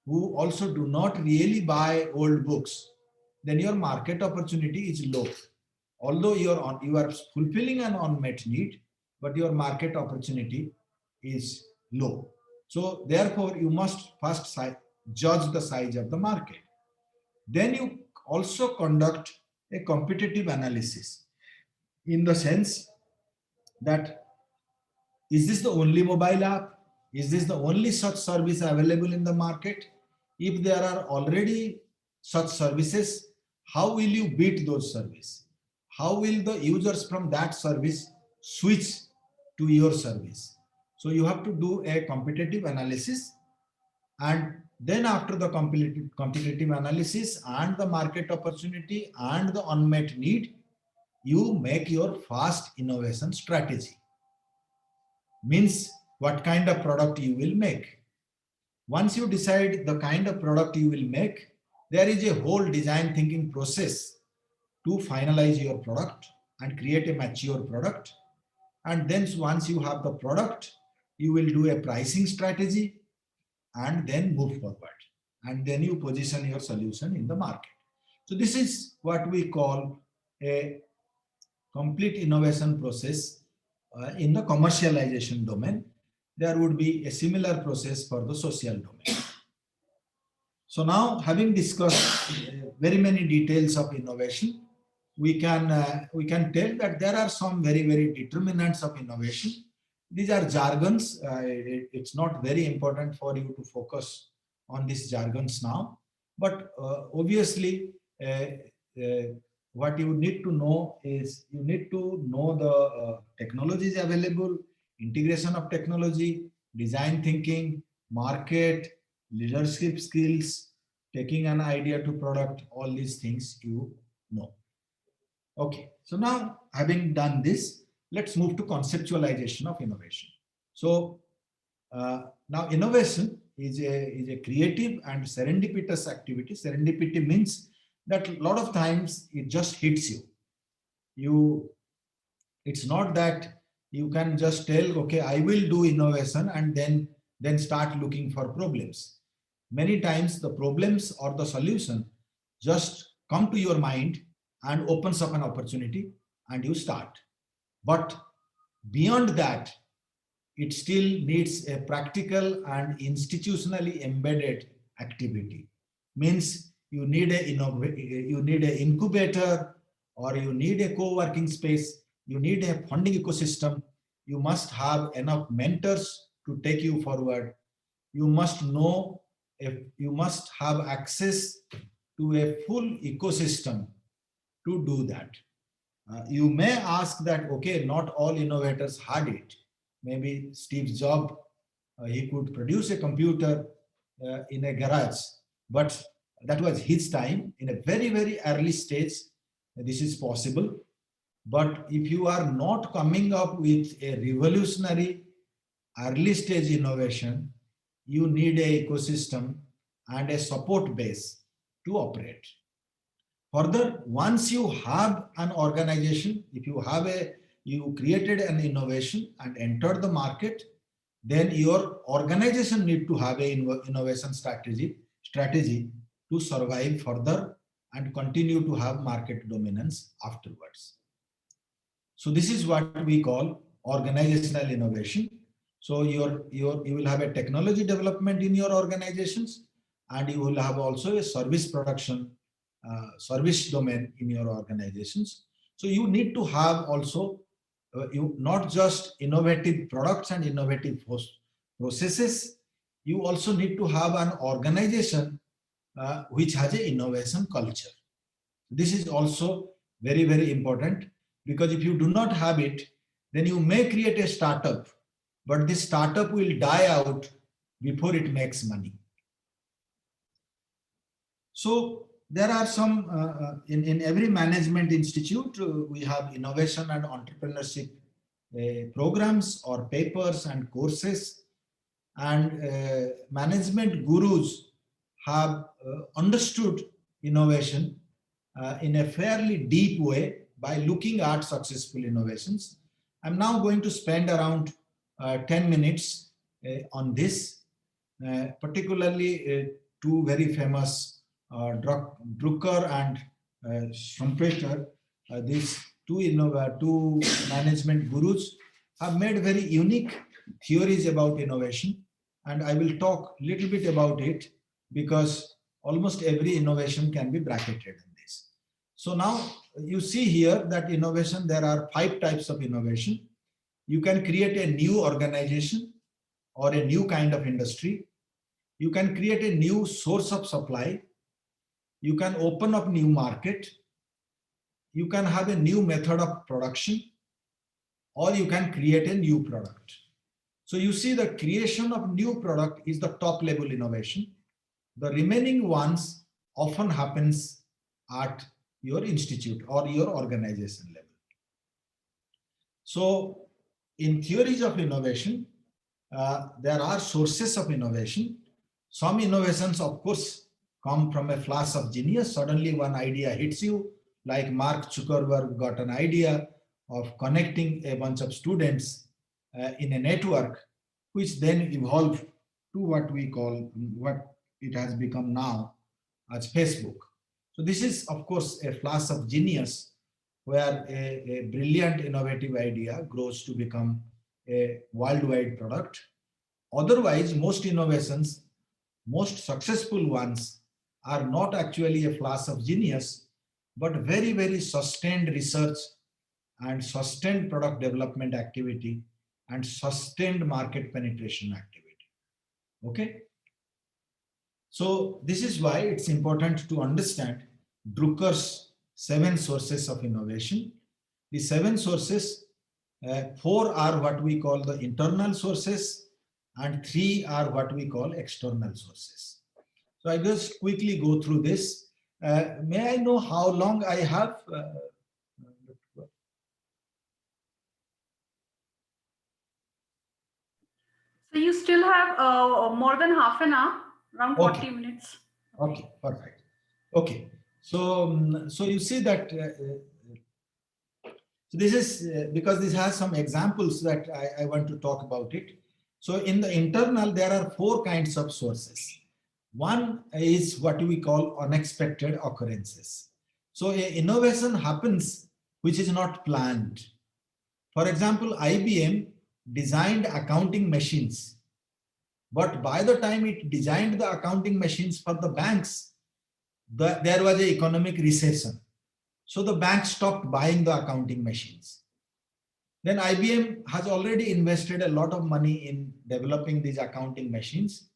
who also do not really buy old books, then your market opportunity is low. Although you are fulfilling an unmet need, but your market opportunity is low. So therefore, you must first judge the size of the market. Then you also conduct a competitive analysis, in the sense that, is this the only mobile app? Is this the only such service available in the market? If there are already such services, how will you beat those services? How will the users from that service switch to your service? So you have to do a competitive analysis, and then after the competitive analysis and the market opportunity and the unmet need, you make your fast innovation strategy. Means what kind of product you will make. Once you decide the kind of product you will make, there is a whole design thinking process to finalize your product and create a mature product. And then once you have the product, you will do a pricing strategy and then move forward. And then you position your solution in the market. So this is what we call a complete innovation process in the commercialization domain. There would be a similar process for the social domain. So now, having discussed very many details of innovation, we can tell that there are some very determinants of innovation. These are jargons. It's not very important for you to focus on these jargons now, but obviously what you need to know is you need to know the technologies available, integration of technology, design thinking, market, leadership skills, taking an idea to product, all these things you know. Okay, so now having done this, let's move to conceptualization of innovation. So now innovation is a creative and serendipitous activity. Serendipity means that a lot of times it just hits you. It's not that you can just tell, okay, I will do innovation and then start looking for problems. Many times the problems or the solution just come to your mind and opens up an opportunity and you start. But beyond that, it still needs a practical and institutionally embedded activity. Means you need a incubator, or you need a co-working space, you need a funding ecosystem, you must have enough mentors to take you forward. You must know if you must have access to a full ecosystem to do that. You may ask that, okay, not all innovators had it. Maybe Steve Jobs, he could produce a computer in a garage, but that was his time. In a very, very early stage, this is possible. But if you are not coming up with a revolutionary early stage innovation, you need an ecosystem and a support base to operate. Further, once you have an organization, if you created an innovation and entered the market, then your organization need to have an innovation strategy to survive further and continue to have market dominance afterwards. So this is what we call organizational innovation. So you will have a technology development in your organizations, and you will have also a service production, service domain in your organizations. So you need to have also you not just innovative products and innovative processes. You also need to have an organization which has an innovation culture. This is also very, very important, because if you do not have it, then you may create a startup, but this startup will die out before it makes money. So there are some, in every management institute, we have innovation and entrepreneurship programs or papers and courses, and management gurus have understood innovation in a fairly deep way by looking at successful innovations. I'm now going to spend around 10 minutes on this, particularly two very famous Drucker and Schumpeter. These two management gurus have made very unique theories about innovation, and I will talk a little bit about it, because almost every innovation can be bracketed in this. So now you see here that innovation, there are 5 types of innovation. You can create a new organization or a new kind of industry. You can create a new source of supply. You can open up new market. You can have a new method of production, or you can create a new product. So you see the creation of new product is the top level innovation. The remaining ones often happens at your institute or your organization level. So in theories of innovation, there are sources of innovation. Some innovations, of course, come from a flash of genius. Suddenly one idea hits you, like Mark Zuckerberg got an idea of connecting a bunch of students in a network, which then evolved to what we call, what it has become now as Facebook. So this is, of course, a flash of genius, where a brilliant innovative idea grows to become a worldwide product. Otherwise, most innovations, most successful ones, are not actually a flash of genius, but very, very sustained research and sustained product development activity and sustained market penetration activity. Okay? So this is why it's important to understand Drucker's 7 sources of innovation. The 7 sources, 4 are what we call the internal sources and 3 are what we call external sources. So I just quickly go through this. May I know how long I have? So you still have more than half an hour, around 40 Okay. minutes. Okay, perfect. Okay, so so you see that so this is because this has some examples that I want to talk about it. So in the internal, there are 4 kinds of sources. One is what we call unexpected occurrences. So innovation happens which is not planned. For example, IBM designed accounting machines, but by the time it designed the accounting machines for the banks, there was an economic recession. So the banks stopped buying the accounting machines. Then IBM has already invested a lot of money in developing these accounting machines.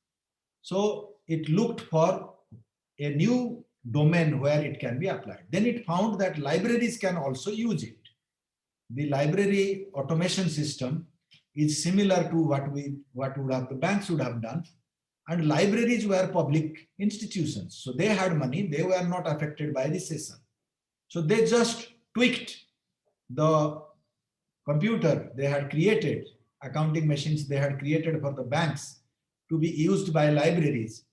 So it looked for a new domain where it can be applied. Then it found that libraries can also use it. The library automation system is similar to what the banks would have done. And libraries were public institutions. So they had money, they were not affected by recession. So they just tweaked the computer they had created, accounting machines they had created for the banks to be used by libraries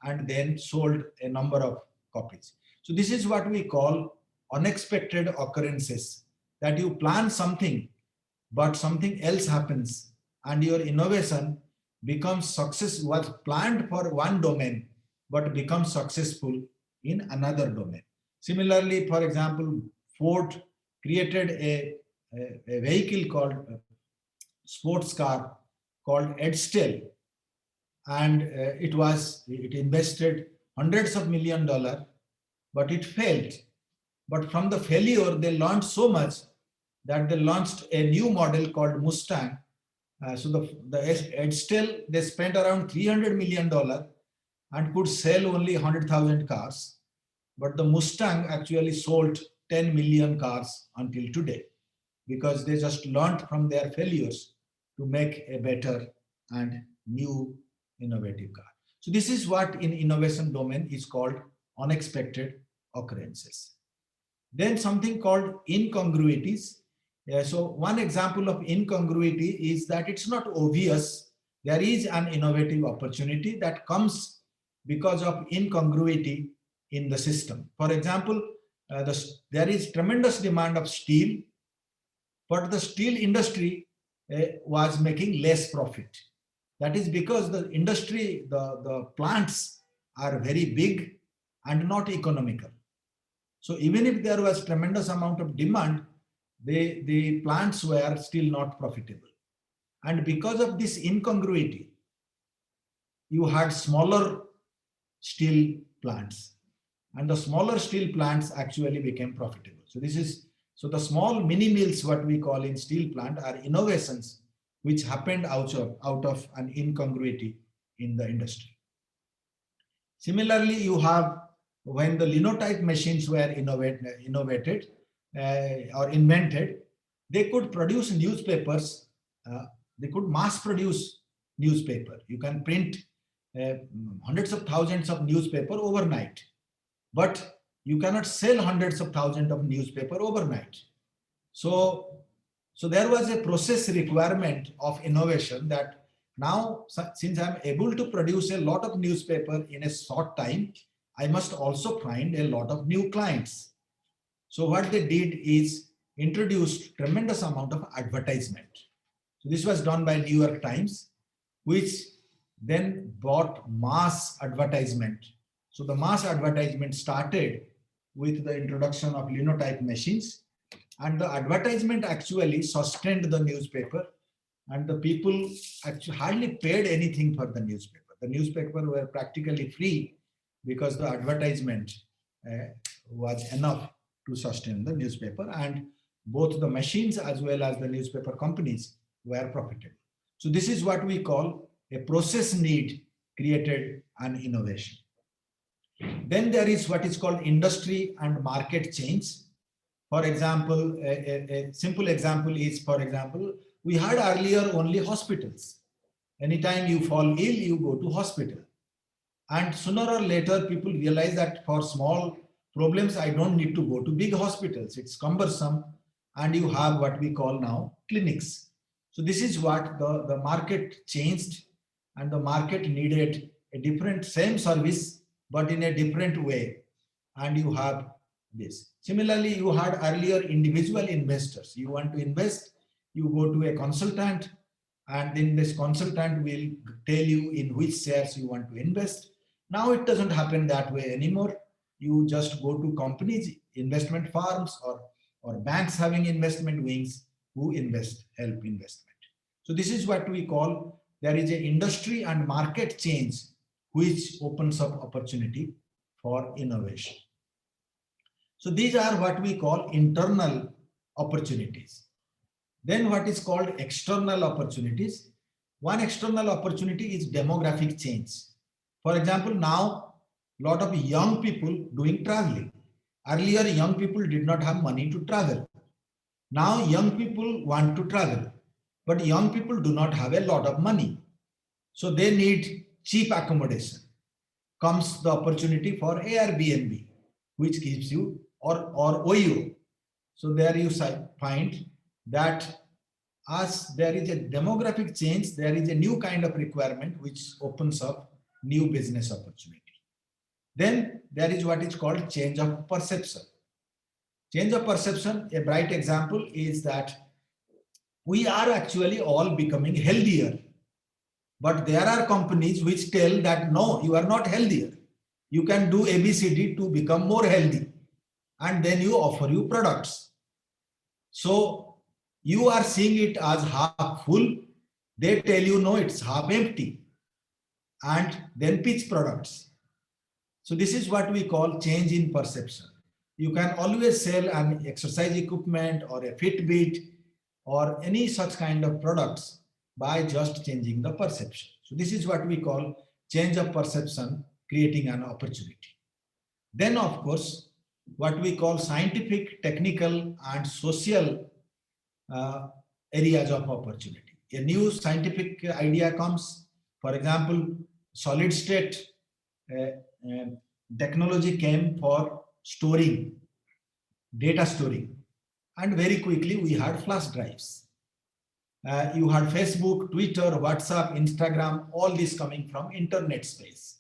and then sold a number of copies. So this is what we call unexpected occurrences, that you plan something, but something else happens and your innovation becomes success, was planned for one domain, but becomes successful in another domain. Similarly, for example, Ford created a vehicle called sports car called Edstel, and it invested hundreds of $1 million, but it failed. But from the failure, they learned so much that they launched a new model called Mustang. So the Edstel, they spent around $300 million and could sell only 100,000 cars. But the Mustang actually sold 10 million cars until today, because they just learned from their failures to make a better and new innovative car. So this is what in innovation domain is called unexpected occurrences. Then something called incongruities. So one example of incongruity is that it's not obvious there is an innovative opportunity that comes because of incongruity in the system. For example, there is tremendous demand of steel, but the steel industry was making less profit. That is because the industry, the plants are very big and not economical. So even if there was tremendous amount of demand, the plants were still not profitable. And because of this incongruity, you had smaller steel plants, and the smaller steel plants actually became profitable. So the small mini mills, what we call in steel plant, are innovations which happened out of an incongruity in the industry. Similarly, you have when the linotype machines were innovated or invented, they could produce newspapers. They could mass produce newspaper. You can print hundreds of thousands of newspaper overnight, but you cannot sell hundreds of thousands of newspaper overnight. So there was a process requirement of innovation that now, since I'm able to produce a lot of newspaper in a short time, I must also find a lot of new clients. So what they did is introduced tremendous amount of advertisement. So this was done by New York Times, which then brought mass advertisement. So the mass advertisement started with the introduction of linotype machines, and the advertisement actually sustained the newspaper, and the people actually hardly paid anything for the newspaper. The newspaper were practically free because the advertisement was enough to sustain the newspaper, and both the machines as well as the newspaper companies were profitable. So this is what we call a process need created an innovation. Then there is what is called industry and market change. For example, a simple example is, for example, we had earlier only hospitals. Anytime you fall ill, you go to hospital. And sooner or later, people realize that for small problems, I don't need to go to big hospitals. It's cumbersome. And you have what we call now clinics. So this is what the market changed, and the market needed a different, same service, but in a different way. And you have this. Similarly, you had earlier individual investors. You want to invest, you go to a consultant, and then this consultant will tell you in which shares you want to invest. Now it doesn't happen that way anymore. You just go to companies, investment firms, or banks having investment wings who help investment. So this is what we call, there is an industry and market change which opens up opportunity for innovation. So these are what we call internal opportunities. Then what is called external opportunities. One external opportunity is demographic change. For example, now a lot of young people doing traveling. Earlier, young people did not have money to travel. Now young people want to travel, but young people do not have a lot of money. So they need cheap accommodation. Comes the opportunity for Airbnb, which gives you, or OYO. So there you find that as there is a demographic change, there is a new kind of requirement which opens up new business opportunity. Then there is what is called change of perception. Change of perception, a bright example is that we are actually all becoming healthier. But there are companies which tell that no, you are not healthier. You can do ABCD to become more healthy. And then you offer you products. So you are seeing it as half full. They tell you no, it's half empty. And then pitch products. So this is what we call change in perception. You can always sell an exercise equipment or a Fitbit or any such kind of products by just changing the perception. So this is what we call change of perception, creating an opportunity. Then of course, what we call scientific, technical and social areas of opportunity. A new scientific idea comes, for example, solid state technology came for storing, data storing, and very quickly we had flash drives. You had Facebook, Twitter, WhatsApp, Instagram, all this coming from internet space.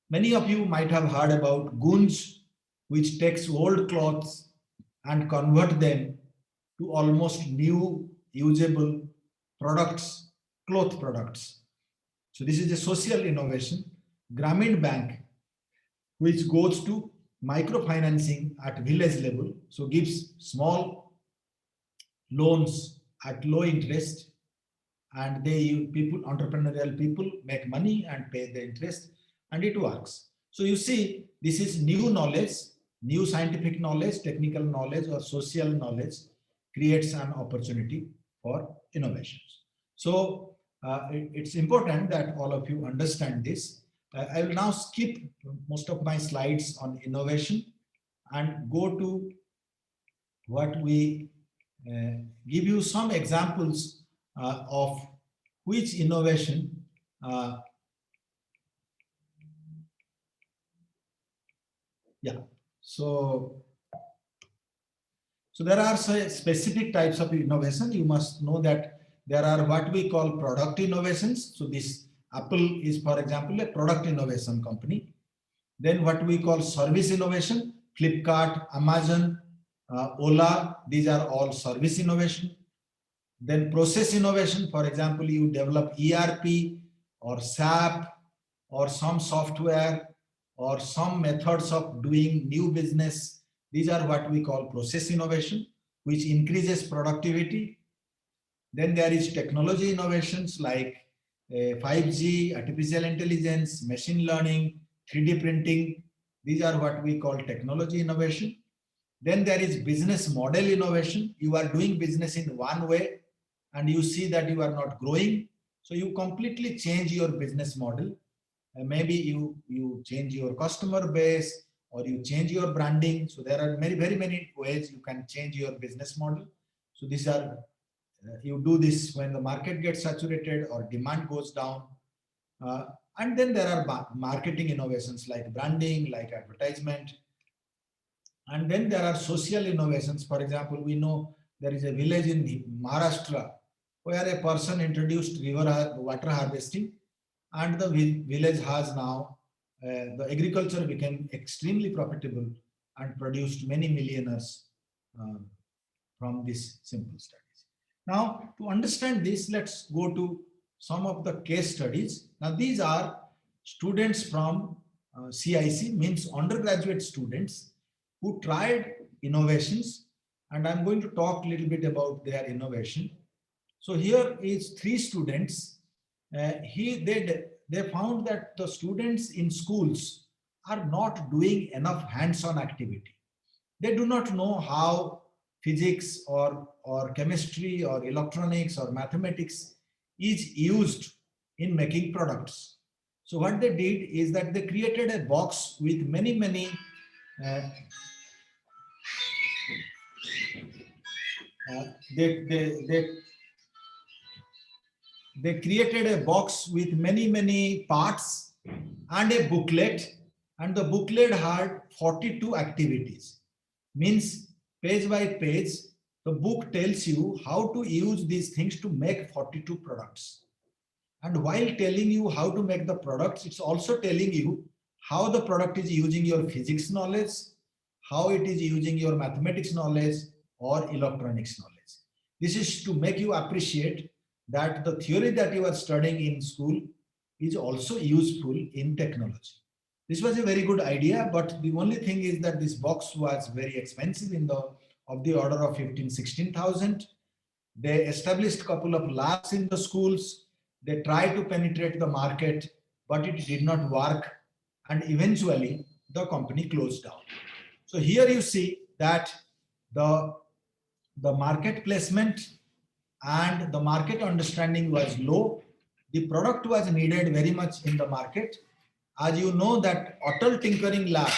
Many of you might have heard about Gunj, which takes old clothes and convert them to almost new usable products, cloth products. So this is a social innovation. Grameen Bank, which goes to microfinancing at village level, so gives small loans at low interest, and entrepreneurial people make money and pay the interest, and it works. So you see, this is new knowledge, new scientific knowledge, technical knowledge, or social knowledge creates an opportunity for innovations. So it's important that all of you understand this. I will now skip most of my slides on innovation and go to what we give you some examples of which innovation So there are specific types of innovation. You must know that there are what we call product innovations. So this Apple is, for example, a product innovation company. Then what we call service innovation, Flipkart, Amazon, Ola, these are all service innovation. Then process innovation, for example, you develop ERP or SAP or some software or some methods of doing new business. These are what we call process innovation, which increases productivity. Then there is technology innovations like 5G, artificial intelligence, machine learning, 3D printing. These are what we call technology innovation. Then there is business model innovation. You are doing business in one way and you see that you are not growing. So you completely change your business model maybe you change your customer base or you change your branding. So there are very many ways you can change your business model. So these are you do this when the market gets saturated or demand goes down. And then there are marketing innovations like branding, like advertisement. And then there are social innovations. For example, we know there is a village in Maharashtra where a person introduced water harvesting, and the village has now, the agriculture became extremely profitable and produced many millionaires from this simple studies. Now, to understand this, let's go to some of the case studies. Now, these are students from CIC, means undergraduate students who tried innovations, and I'm going to talk a little bit about their innovation. So here is 3 students. They found that the students in schools are not doing enough hands-on activity. They do not know how physics or chemistry or electronics or mathematics is used in making products. So what they did is that they created a box with many they created a box with many parts and a booklet, and the booklet had 42 activities. Means page by page, the book tells you how to use these things to make 42 products. And while telling you how to make the products, it's also telling you how the product is using your physics knowledge, how it is using your mathematics knowledge or electronics knowledge. This is to make you appreciate that the theory that you are studying in school is also useful in technology. This was a very good idea, but the only thing is that this box was very expensive, of the order of 15,000-16,000. They established a couple of labs in the schools. They tried to penetrate the market, but it did not work. And eventually the company closed down. So here you see that the market placement and the market understanding was low. The product was needed very much in the market. As you know that Atal Tinkering Lab,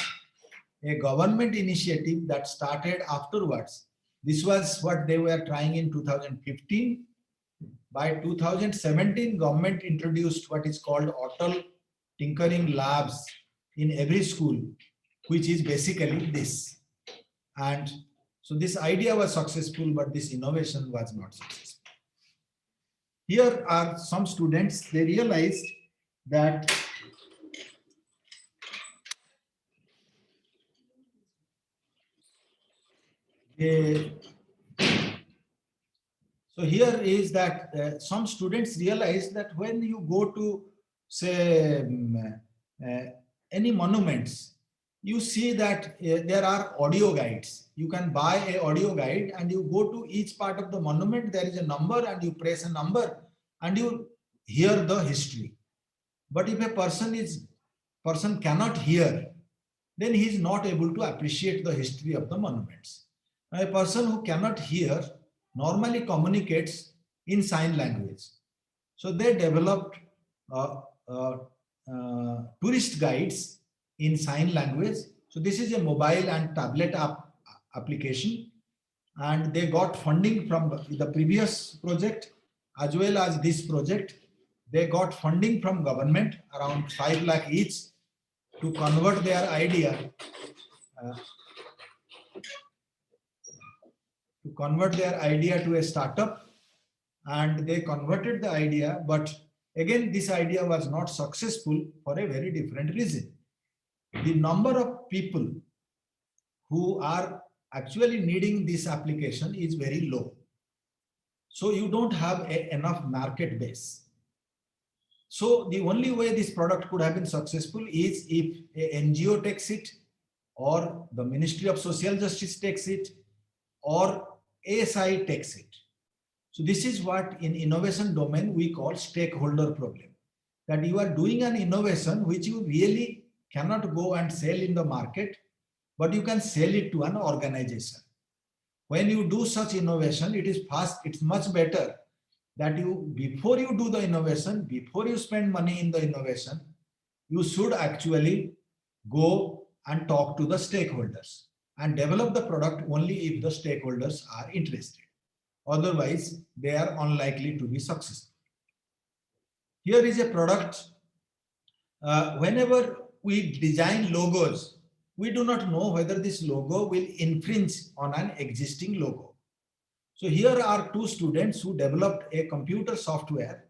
a government initiative that started afterwards, this was what they were trying in 2015. By 2017, government introduced what is called Atal Tinkering Labs in every school, which is basically this. And so this idea was successful, but this innovation was not successful. Here are some students, they realized that so here is that some students realize that when you go to, say, any monuments, you see that there are audio guides. You can buy an audio guide and you go to each part of the monument. There is a number and you press a number and you hear the history. But if a person cannot hear, then he is not able to appreciate the history of the monuments. Now, a person who cannot hear normally communicates in sign language. So they developed tourist guides in sign language. So this is a mobile and tablet application, and they got funding from the previous project as well as this project. They got funding from government around 5 lakh each to convert their idea to a startup, and they converted the idea. But again, this idea was not successful for a very different reason. The number of people who are actually needing this application is very low. So you don't have enough market base. So the only way this product could have been successful is if an NGO takes it, or the Ministry of Social Justice takes it, or ASI takes it. So this is what in innovation domain we call stakeholder problem. That you are doing an innovation which you really cannot go and sell in the market, but you can sell it to an organization. When you do such innovation, it is fast, it's much better that you, before you do the innovation, before you spend money in the innovation, you should actually go and talk to the stakeholders and develop the product only if the stakeholders are interested. Otherwise, they are unlikely to be successful. Here is a product. Whenever we design logos, we do not know whether this logo will infringe on an existing logo. So here are two students who developed a computer software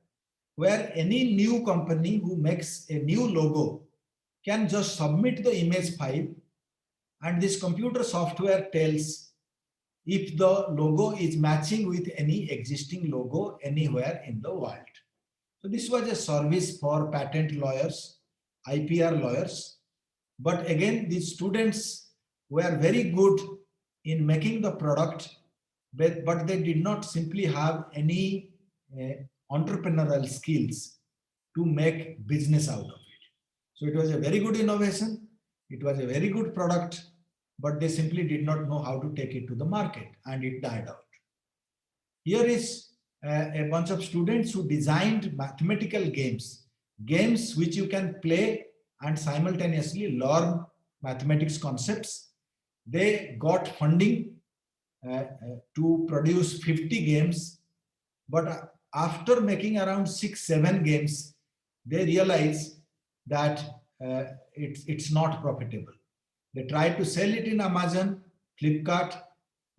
where any new company who makes a new logo can just submit the image file, and this computer software tells if the logo is matching with any existing logo anywhere in the world. So this was a service for patent lawyers, IPR lawyers. But again, these students were very good in making the product, but they did not simply have any entrepreneurial skills to make business out of it. So it was a very good innovation. It was a very good product, but they simply did not know how to take it to the market, and it died out. Here is a bunch of students who designed mathematical games which you can play and simultaneously learn mathematics concepts. They got funding to produce 50 games, but after making around 6-7 games, they realized that it's not profitable. They tried to sell it in Amazon, Flipkart,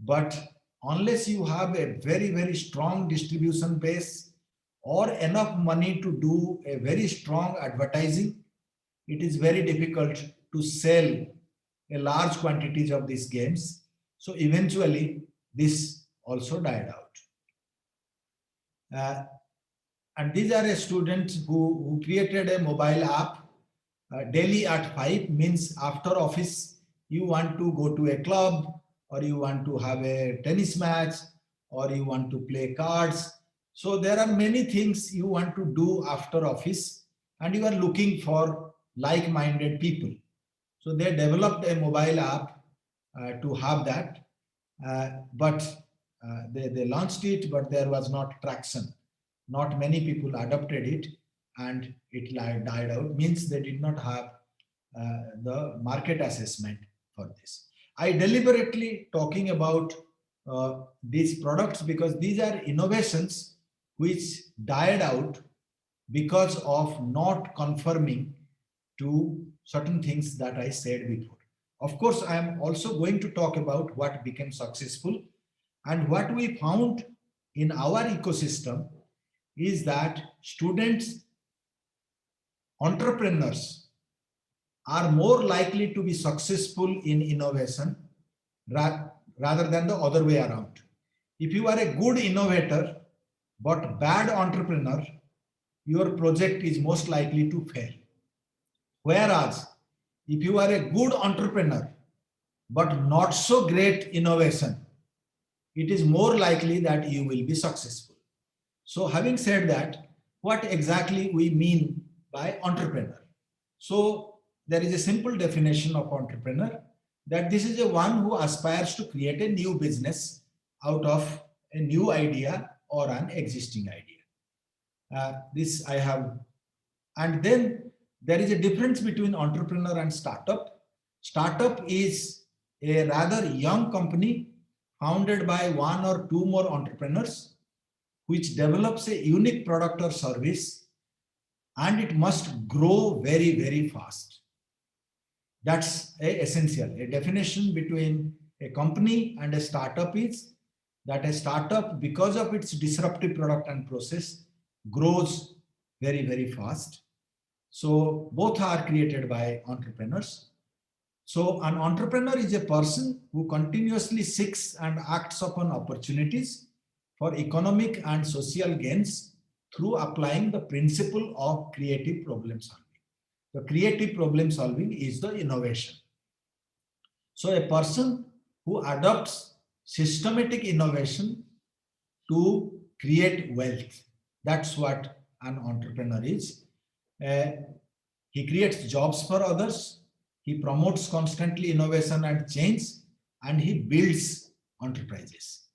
but unless you have a very, very strong distribution base or enough money to do a very strong advertising, it is very difficult to sell a large quantities of these games. So eventually, this also died out. And these are a students who created a mobile app. Daily at 5 means after office, you want to go to a club, or you want to have a tennis match, or you want to play cards. So there are many things you want to do after office, and you are looking for like-minded people. So they developed a mobile app to have that, but they launched it, but there was not traction. Not many people adopted it, and it died out. Means they did not have the market assessment for this. I deliberately talking about these products because these are innovations which died out because of not conforming to certain things that I said before. Of course, I am also going to talk about what became successful, and what we found in our ecosystem is that students, entrepreneurs are more likely to be successful in innovation rather than the other way around. If you are a good innovator but bad entrepreneur, your project is most likely to fail. Whereas if you are a good entrepreneur but not so great innovation, it is more likely that you will be successful. So having said that, what exactly we mean by entrepreneur? So there is a simple definition of entrepreneur, that this is a one who aspires to create a new business out of a new idea or an existing idea. This I have. And then there is a difference between entrepreneur and startup. Startup is a rather young company founded by one or two more entrepreneurs, which develops a unique product or service, and it must grow very, very fast. That's essential. A definition between a company and a startup is that a startup, because of its disruptive product and process, grows very, very fast. So both are created by entrepreneurs. So an entrepreneur is a person who continuously seeks and acts upon opportunities for economic and social gains through applying the principle of creative problem solving. The creative problem solving is the innovation. So a person who adopts systematic innovation to create wealth, that's what an entrepreneur is. He creates jobs for others, he promotes constantly innovation and change, and he builds enterprises.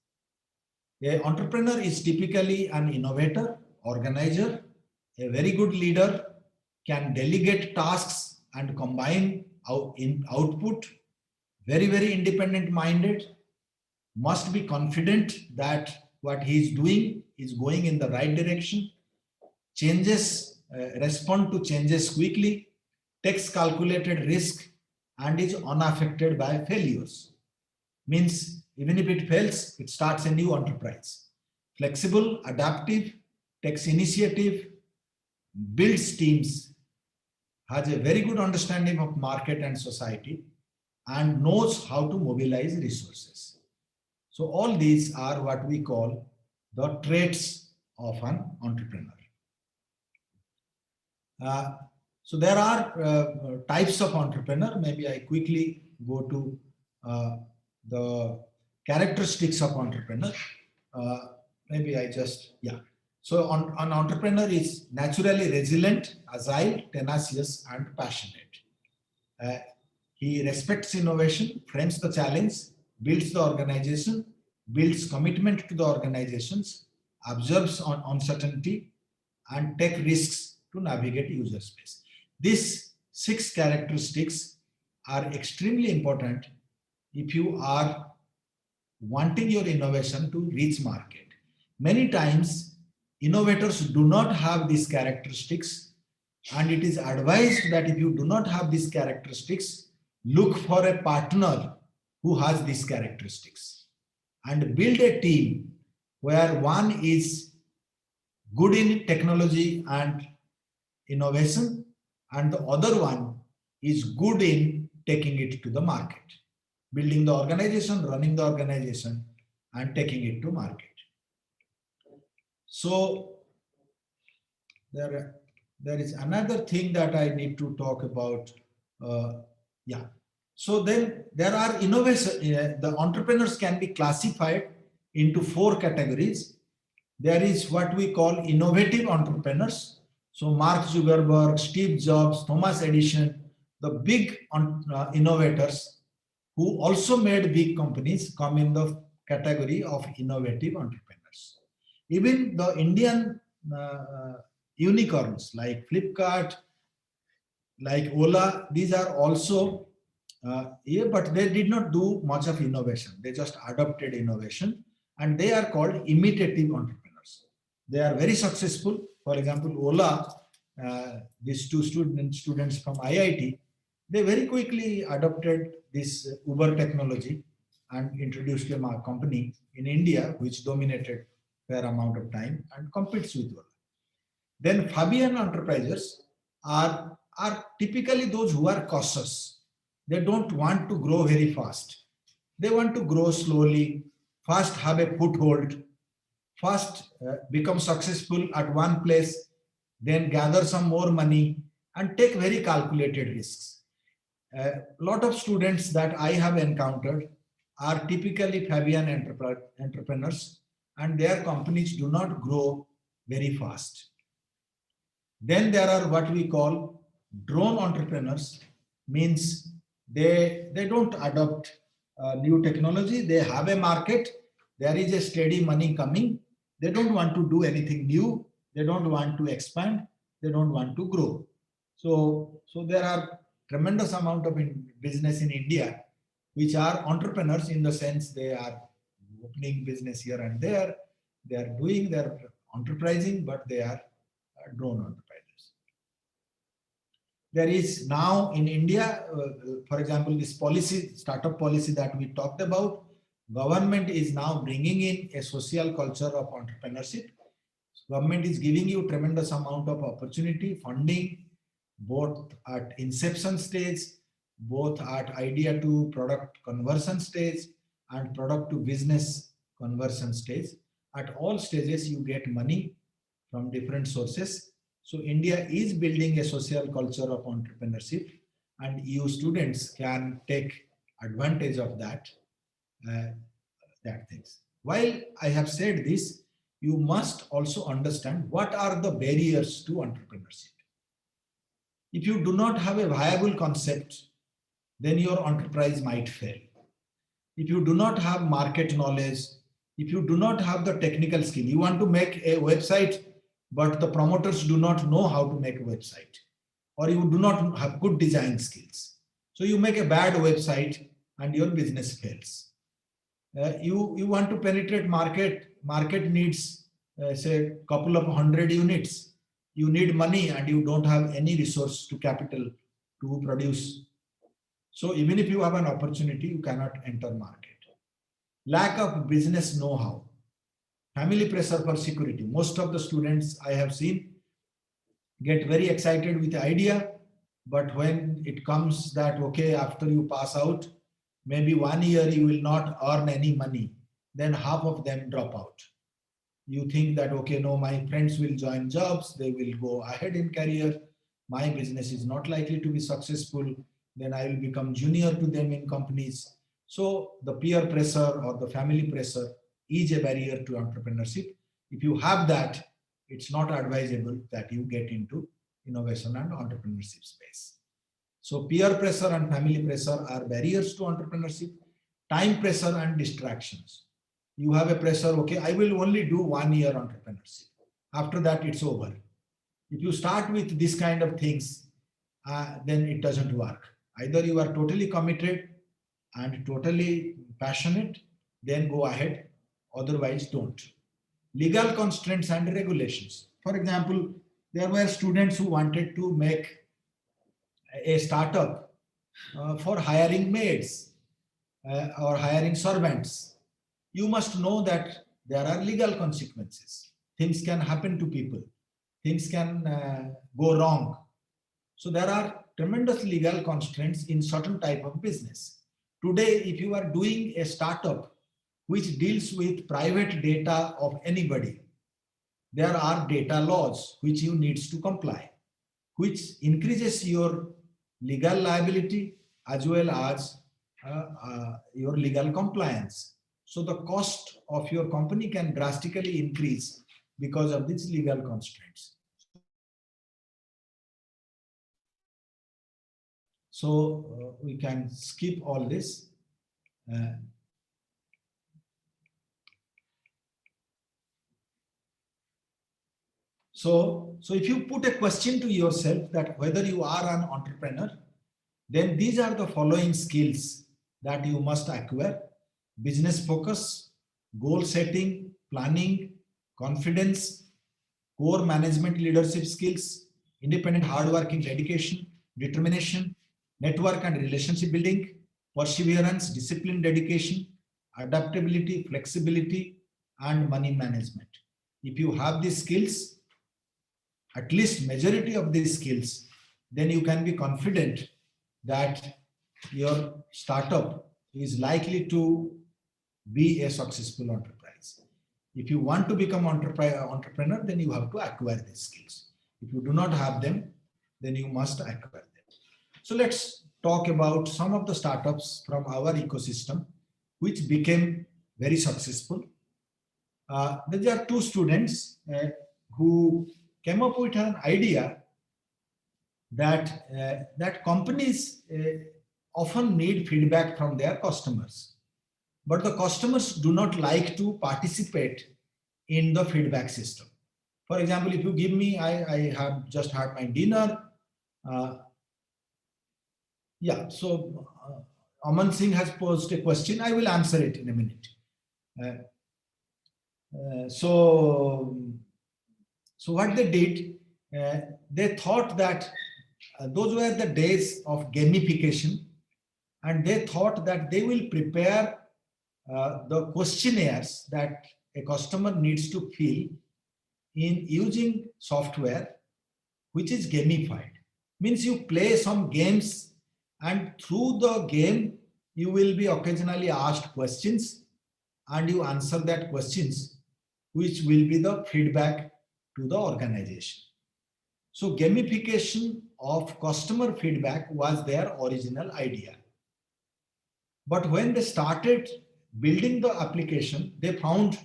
An entrepreneur is typically an innovator, organizer, a very good leader, can delegate tasks and combine output, very, very independent minded, must be confident that what he is doing is going in the right direction, respond to changes quickly, takes calculated risk, and is unaffected by failures. Means even if it fails, it starts a new enterprise. Flexible, adaptive, takes initiative, builds teams, has a very good understanding of market and society, and knows how to mobilize resources. So all these are what we call the traits of an entrepreneur. So there are types of entrepreneur. Maybe I quickly go to the characteristics of entrepreneur. So an entrepreneur is naturally resilient, agile, tenacious, and passionate. He respects innovation, frames the challenge, builds the organization, builds commitment to the organizations, observes on uncertainty, and take risks to navigate user space. These 6 characteristics are extremely important if you are wanting your innovation to reach market. Many times, innovators do not have these characteristics, and it is advised that if you do not have these characteristics, look for a partner who has these characteristics and build a team where one is good in technology and innovation and the other one is good in taking it to the market, building the organization, running the organization, and taking it to market. So there is another thing that I need to talk about. So then there are innovation. The entrepreneurs can be classified into 4 categories. There is what we call innovative entrepreneurs. So Mark Zuckerberg, Steve Jobs, Thomas Edison, the big innovators who also made big companies come in the category of innovative entrepreneurs. Even the Indian unicorns like Flipkart, like Ola, these are also but they did not do much of innovation. They just adopted innovation, and they are called imitative entrepreneurs. They are very successful. For example, Ola, these 2 students from IIT, they very quickly adopted this Uber technology and introduced a company in India which dominated fair amount of time and competes with Ola. Then Fabian enterprises are typically those who are cautious. They don't want to grow very fast. They want to grow slowly, first have a foothold, first become successful at one place, then gather some more money and take very calculated risks. A lot of students that I have encountered are typically Fabian entrepreneurs, and their companies do not grow very fast. Then there are what we call drone entrepreneurs, means they don't adopt new technology. They have a market. There is a steady money coming. They don't want to do anything new. They don't want to expand. They don't want to grow. So there are tremendous amount of business in India, which are entrepreneurs in the sense they are opening business here and there. They are doing their enterprising, but they are drone enterprises. There is now in India, for example, this policy, startup policy that we talked about, government is now bringing in a social culture of entrepreneurship. Government is giving you tremendous amount of opportunity, funding, both at inception stage, both at idea to product conversion stage and product to business conversion stage. At all stages, you get money from different sources. So India is building a social culture of entrepreneurship, and EU students can take advantage of that things. While I have said this, you must also understand what are the barriers to entrepreneurship. If you do not have a viable concept, then your enterprise might fail. If you do not have market knowledge, if you do not have the technical skill, you want to make a website, but the promoters do not know how to make a website. or you do not have good design skills. So you make a bad website and your business fails. You want to penetrate market needs say couple of 100 units. You need money and you don't have any resource to capital to produce. So even if you have an opportunity, you cannot enter market. Lack of business know-how, family pressure for security. Most of the students I have seen get very excited with the idea, but when it comes that, okay, after you pass out, maybe 1 year you will not earn any money, then half of them drop out. You think that, okay, no, my friends will join jobs, they will go ahead in career, my business is not likely to be successful, then I will become junior to them in companies. So the peer pressure or the family pressure is a barrier to entrepreneurship. If you have that, it's not advisable that you get into innovation and entrepreneurship space. So peer pressure and family pressure are barriers to entrepreneurship. Time pressure and distractions. You have a pressure, okay, I will only do 1 year entrepreneurship. After that, it's over. If you start with this kind of things, then it doesn't work. Either you are totally committed and totally passionate, then go ahead. Otherwise, don't. Legal constraints and regulations. For example, there were students who wanted to make a startup for hiring maids or hiring servants. You must know that there are legal consequences. Things can happen to people. Things can go wrong. So there are tremendous legal constraints in certain type of business. Today, if you are doing a startup which deals with private data of anybody, there are data laws which you need to comply, which increases your legal liability as well as your legal compliance. So the cost of your company can drastically increase because of these legal constraints. So we can skip all this. So if you put a question to yourself that whether you are an entrepreneur, then these are the following skills that you must acquire: business focus, goal setting, planning, confidence, core management leadership skills, independent hardworking dedication, determination, network and relationship building, perseverance, discipline, dedication, adaptability, flexibility, and money management. If you have these skills, at least majority of these skills, then you can be confident that your startup is likely to be a successful enterprise. If you want to become entrepreneur, then you have to acquire these skills. If you do not have them, then you must acquire them. So let's talk about some of the startups from our ecosystem which became very successful. There are two students who came up with an idea that that companies often need feedback from their customers, but the customers do not like to participate in the feedback system. For example, if you give me, I have just had my dinner. Yeah, so Aman Singh has posed a question. I will answer it in a minute. So what they did, they thought that those were the days of gamification, and they thought that they will prepare the questionnaires that a customer needs to fill in using software which is gamified. Means you play some games, and through the game you will be occasionally asked questions and you answer that questions, which will be the feedback to the organization. So gamification of customer feedback was their original idea. But when they started building the application, they found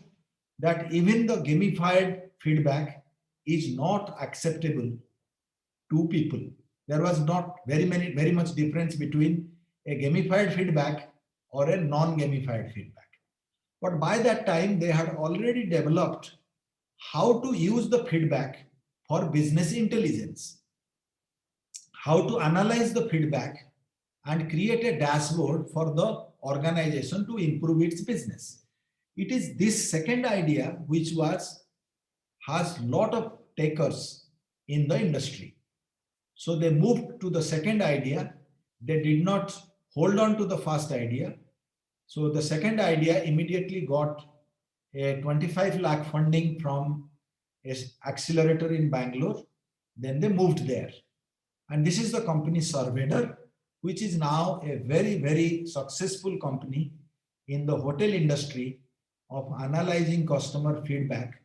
that even the gamified feedback is not acceptable to people. There was not very much difference between a gamified feedback or a non-gamified feedback. But by that time, they had already developed how to use the feedback for business intelligence. how to analyze the feedback and create a dashboard for the organization to improve its business. It is this second idea which has lot of takers in the industry. So they moved to the second idea. They did not hold on to the first idea. So the second idea immediately got a 25 lakh funding from an accelerator in Bangalore. Then they moved there. And this is the company Surveyor, which is now a very, very successful company in the hotel industry of analyzing customer feedback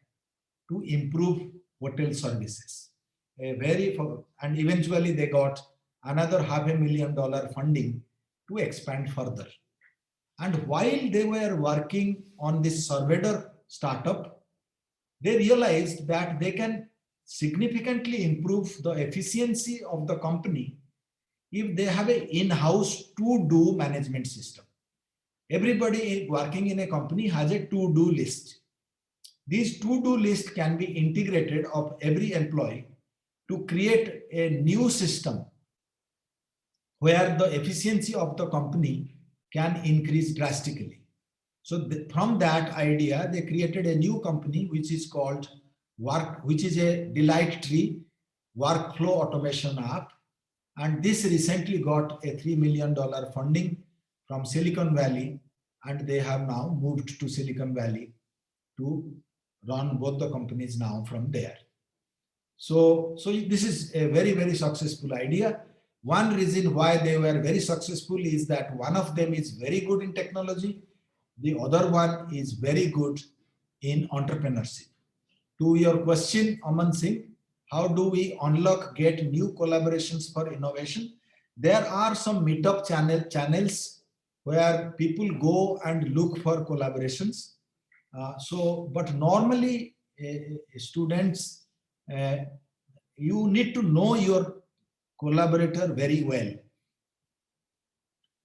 to improve hotel services. And eventually they got another $500,000 funding to expand further. And while they were working on this Surveyor startup, they realized that they can significantly improve the efficiency of the company if they have an in-house to-do management system. Everybody working in a company has a to-do list. These to-do list can be integrated of every employee to create a new system where the efficiency of the company can increase drastically. So from that idea, they created a new company which is called Work, which is a Delight Tree workflow automation app. And this recently got a $3 million funding from Silicon Valley, and they have now moved to Silicon Valley to run both the companies now from there. So this is a very, very successful idea. One reason why they were very successful is that one of them is very good in technology. The other one is very good in entrepreneurship. To your question, Aman Singh, how do we unlock, get new collaborations for innovation? There are some meetup channels where people go and look for collaborations. But normally students, you need to know your collaborator very well.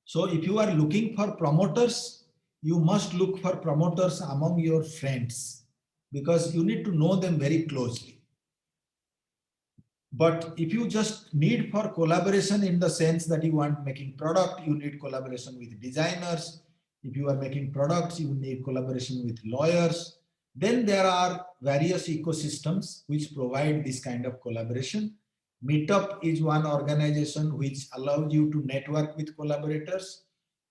So if you are looking for promoters, you must look for promoters among your friends because you need to know them very closely. But if you just need for collaboration in the sense that you want making product, you need collaboration with designers. If you are making products, you need collaboration with lawyers. Then there are various ecosystems which provide this kind of collaboration. Meetup is one organization which allows you to network with collaborators.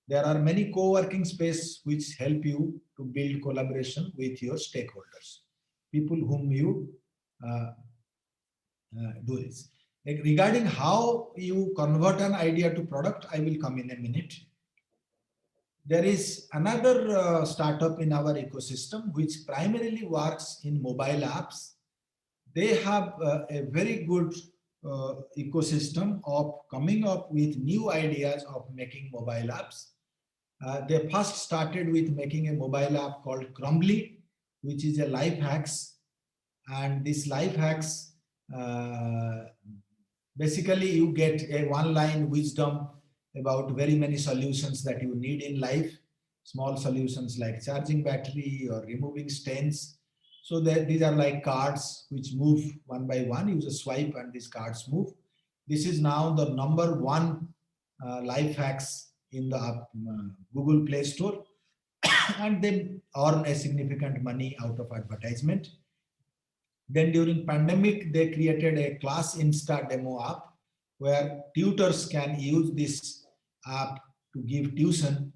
There are many co-working spaces which help you to build collaboration with your stakeholders, people whom you do this. Like regarding how you convert an idea to product, I will come in a minute. There is another startup in our ecosystem which primarily works in mobile apps. They have a very good ecosystem of coming up with new ideas of making mobile apps. They first started with making a mobile app called Crumbly, which is a life hacks. And this life hacks, basically you get a one-line wisdom about very many solutions that you need in life, small solutions like charging battery or removing stains. So these are like cards which move one by one. You just swipe and these cards move. This is now the #1 life hacks in the Google Play Store, and they earn a significant money out of advertisement. Then during pandemic, they created a Class Insta demo app where tutors can use this app to give tuition.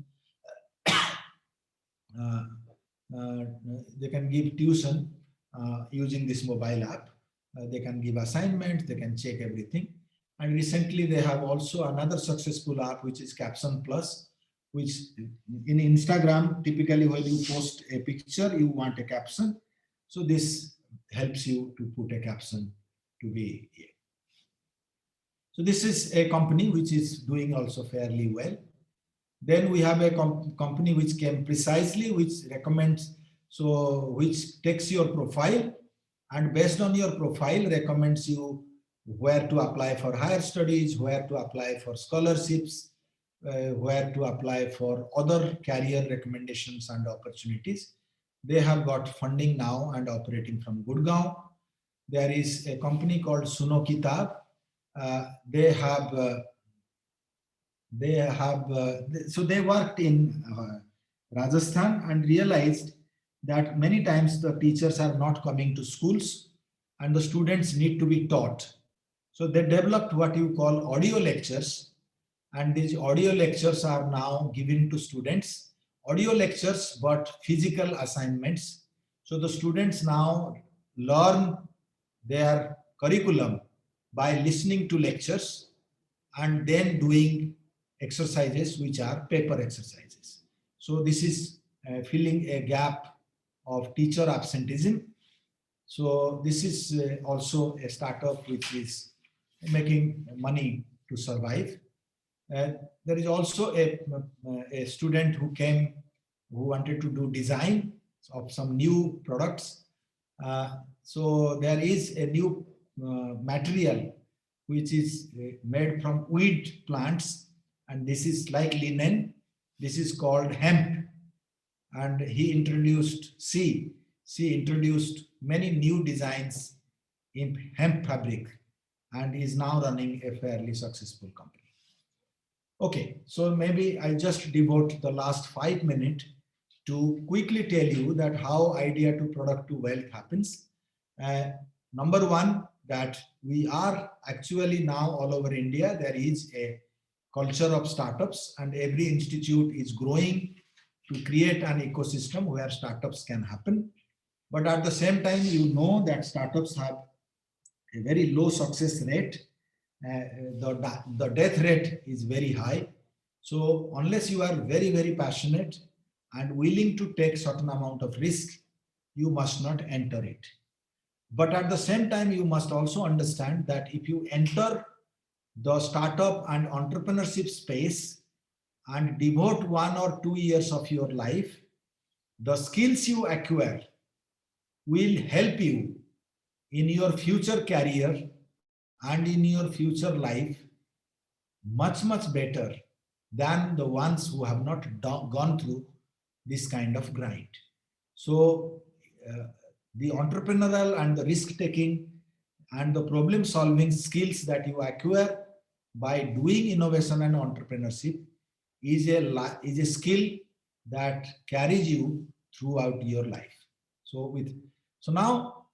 They can give tuition using this mobile app. They can give assignments, they can check everything. And recently they have also another successful app which is Caption Plus, which in Instagram, typically when you post a picture, you want a caption. So this helps you to put a caption to be here. So this is a company which is doing also fairly well. Then we have a company which came Precisely, which recommends, so which takes your profile and based on your profile recommends you where to apply for higher studies, where to apply for scholarships, where to apply for other career recommendations and opportunities. They have got funding now and operating from Gurgaon. There is a company called Suno Kitab. they worked in Rajasthan and realized that many times the teachers are not coming to schools and the students need to be taught. So they developed what you call audio lectures, and these audio lectures are now given to students. Audio lectures but physical assignments. So the students now learn their curriculum by listening to lectures and then doing exercises which are paper exercises. So this is filling a gap of teacher absenteeism. So this is also a startup which is making money to survive. There is also a student who came who wanted to do design of some new products. So there is a new material which is made from weed plants, and this is like linen. This is called hemp, and he introduced introduced many new designs in hemp fabric and is now running a fairly successful company. Okay, so maybe I just devote the last 5 minutes to quickly tell you that how idea to product to wealth happens. Number one, that we are actually now all over India, there is a culture of startups and every institute is growing to create an ecosystem where startups can happen. But at the same time, you know that startups have a very low success rate. The death rate is very high. So unless you are very, very passionate and willing to take certain amount of risk, you must not enter it. But at the same time, you must also understand that if you enter the startup and entrepreneurship space and devote 1 or 2 years of your life, the skills you acquire will help you in your future career and in your future life much, much better than the ones who have not gone through this kind of grind. So the entrepreneurial and the risk-taking and the problem-solving skills that you acquire by doing innovation and entrepreneurship is a skill that carries you throughout your life. So now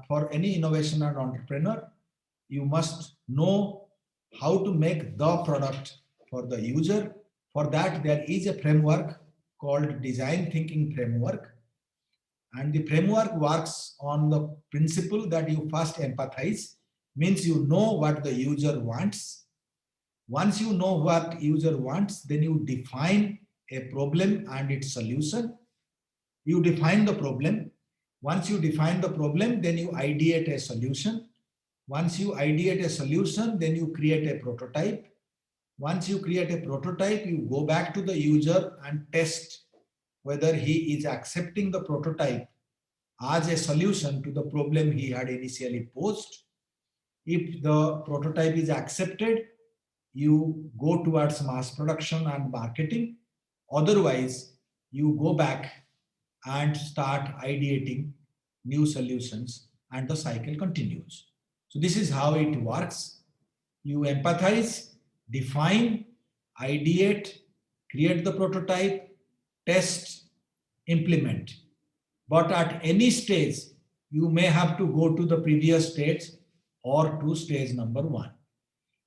for any innovation and entrepreneur, you must know how to make the product for the user. For that, there is a framework called design thinking framework. And the framework works on the principle that you first empathize, means you know what the user wants. Once you know what user wants, then you define a problem and its solution. You define the problem. Once you define the problem, then you ideate a solution. Once you ideate a solution, then you create a prototype. Once you create a prototype, you go back to the user and test whether he is accepting the prototype as a solution to the problem he had initially posed. If the prototype is accepted, you go towards mass production and marketing. Otherwise, you go back and start ideating new solutions and the cycle continues. So this is how it works. You empathize, define, ideate, create the prototype, test, implement. But at any stage, you may have to go to the previous stage or to stage number 1.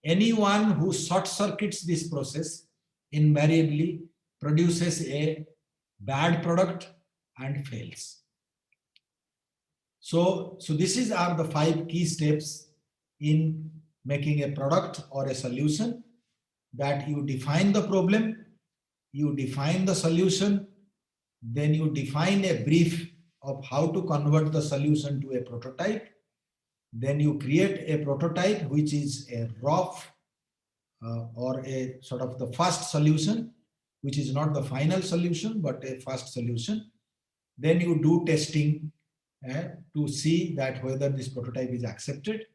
Anyone who short circuits this process invariably produces a bad product and fails. So these are the 5 key steps in making a product or a solution: that you define the problem, you define the solution, then you define a brief of how to convert the solution to a prototype. Then you create a prototype, which is a rough or a sort of the first solution, which is not the final solution, but a first solution. Then you do testing to see that whether this prototype is accepted,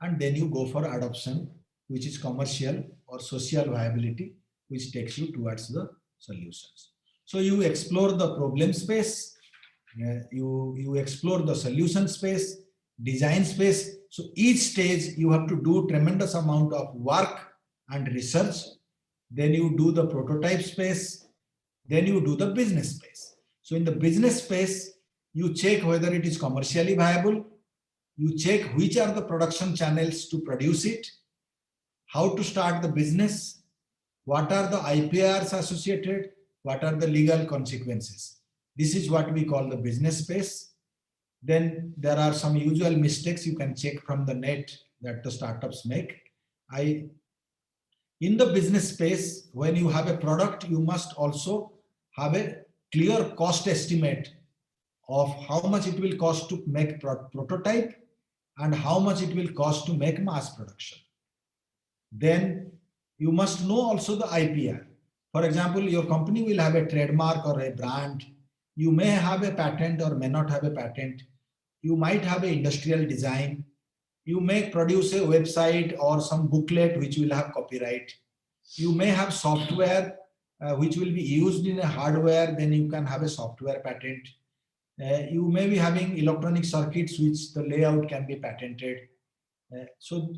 and then you go for adoption, which is commercial or social viability, which takes you towards the solutions. So you explore the problem space, you explore the solution space, design space, So each stage you have to do tremendous amount of work and research. Then you do the prototype space. Then you do the business space. So in the business space, you check whether it is commercially viable. You check which are the production channels to produce it, how to start the business, what are the IPRs associated, what are the legal consequences. This is what we call the business space. Then there are some usual mistakes you can check from the net that the startups make. In the business space, when you have a product, you must also have a clear cost estimate of how much it will cost to make prototype and how much it will cost to make mass production. Then you must know also the IPR. For example, your company will have a trademark or a brand. You may have a patent or may not have a patent. You might have an industrial design. You may produce a website or some booklet which will have copyright. You may have software which will be used in a hardware, then you can have a software patent. You may be having electronic circuits which the layout can be patented. So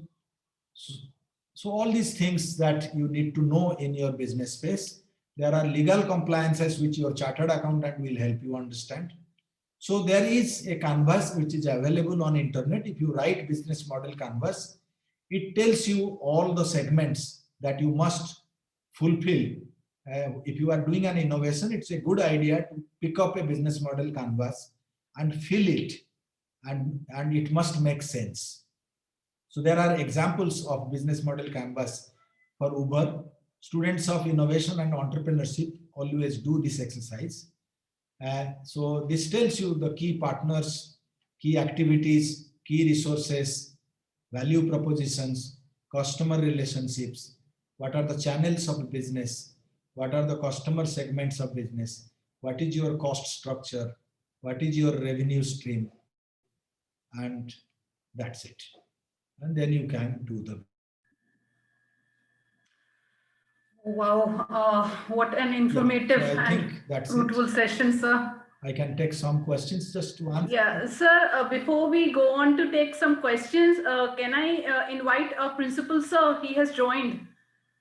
all these things that you need to know in your business space. There are legal compliances which your chartered accountant will help you understand. So there is a canvas which is available on internet. If you write business model canvas, it tells you all the segments that you must fulfill. If you are doing an innovation, it's a good idea to pick up a business model canvas and fill it, and it must make sense. So there are examples of business model canvas for Uber. Students of innovation and entrepreneurship always do this exercise. So this tells you the key partners, key activities, key resources, value propositions, customer relationships, what are the channels of business, what are the customer segments of business, what is your cost structure, what is your revenue stream, and that's it. And then you can do the. Wow, what an informative So I and think that's fruitful session, sir. I can take some questions just to answer. Yeah, sir, before we go on to take some questions, can I invite our principal, sir? He has joined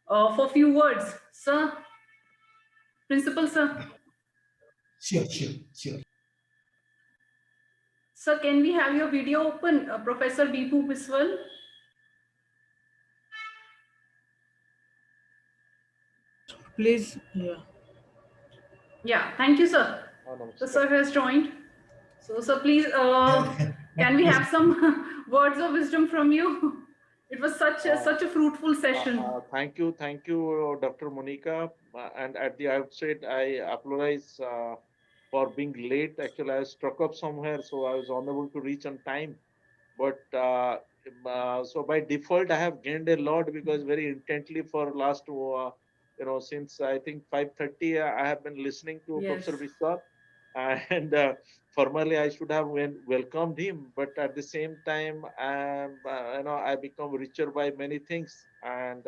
for a few words. Sir, principal, sir. Sure. Sir, can we have your video open, Professor Bipu Biswal? Please, yeah. Yeah, thank you, sir. The sir has joined. So, sir, please, can we have some words of wisdom from you? It was such a fruitful session. Thank you, Dr. Monica. And at the outset, I apologize for being late. Actually, I was struck up somewhere, so I was unable to reach on time. But so by default, I have gained a lot because very intently for last, since I think 5:30, I have been listening to Yes. Professor Vishwa, and formally I should have welcomed him, but at the same time, I become richer by many things. And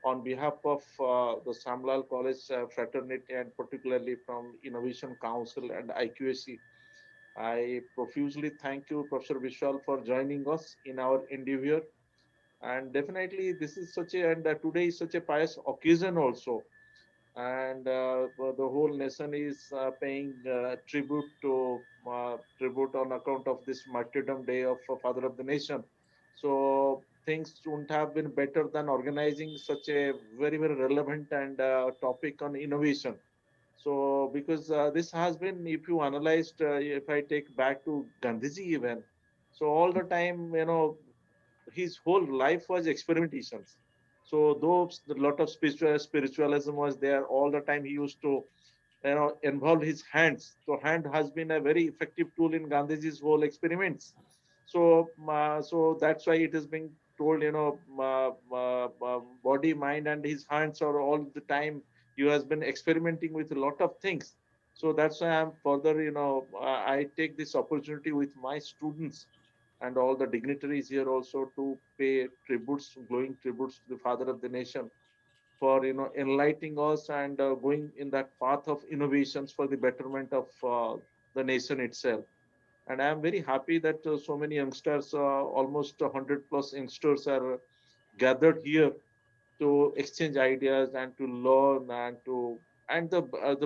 on behalf of the Samlal College fraternity, and particularly from Innovation Council and IQAC, I profusely thank you, Professor Vishal, for joining us in our endeavor. And definitely, this is today is such a pious occasion also. And the whole nation is paying tribute on account of this martyrdom day of Father of the Nation. So things wouldn't have been better than organizing such a very, very relevant and topic on innovation. So because this has been, if you analyzed, if I take back to Gandhiji even, so all the time, his whole life was experimentations. So though a lot of spiritualism was there, all the time he used to, involve his hands. So hand has been a very effective tool in Gandhiji's whole experiments. So so that's why it is being told, body, mind, and his hands are all the time. He has been experimenting with a lot of things. So that's why I'm further, I take this opportunity with my students and all the dignitaries here also to pay tributes, glowing tributes to the Father of the Nation for enlightening us and going in that path of innovations for the betterment of the nation itself. And I am very happy that so many youngsters, almost 100 plus youngsters are gathered here to exchange ideas and to learn and to and the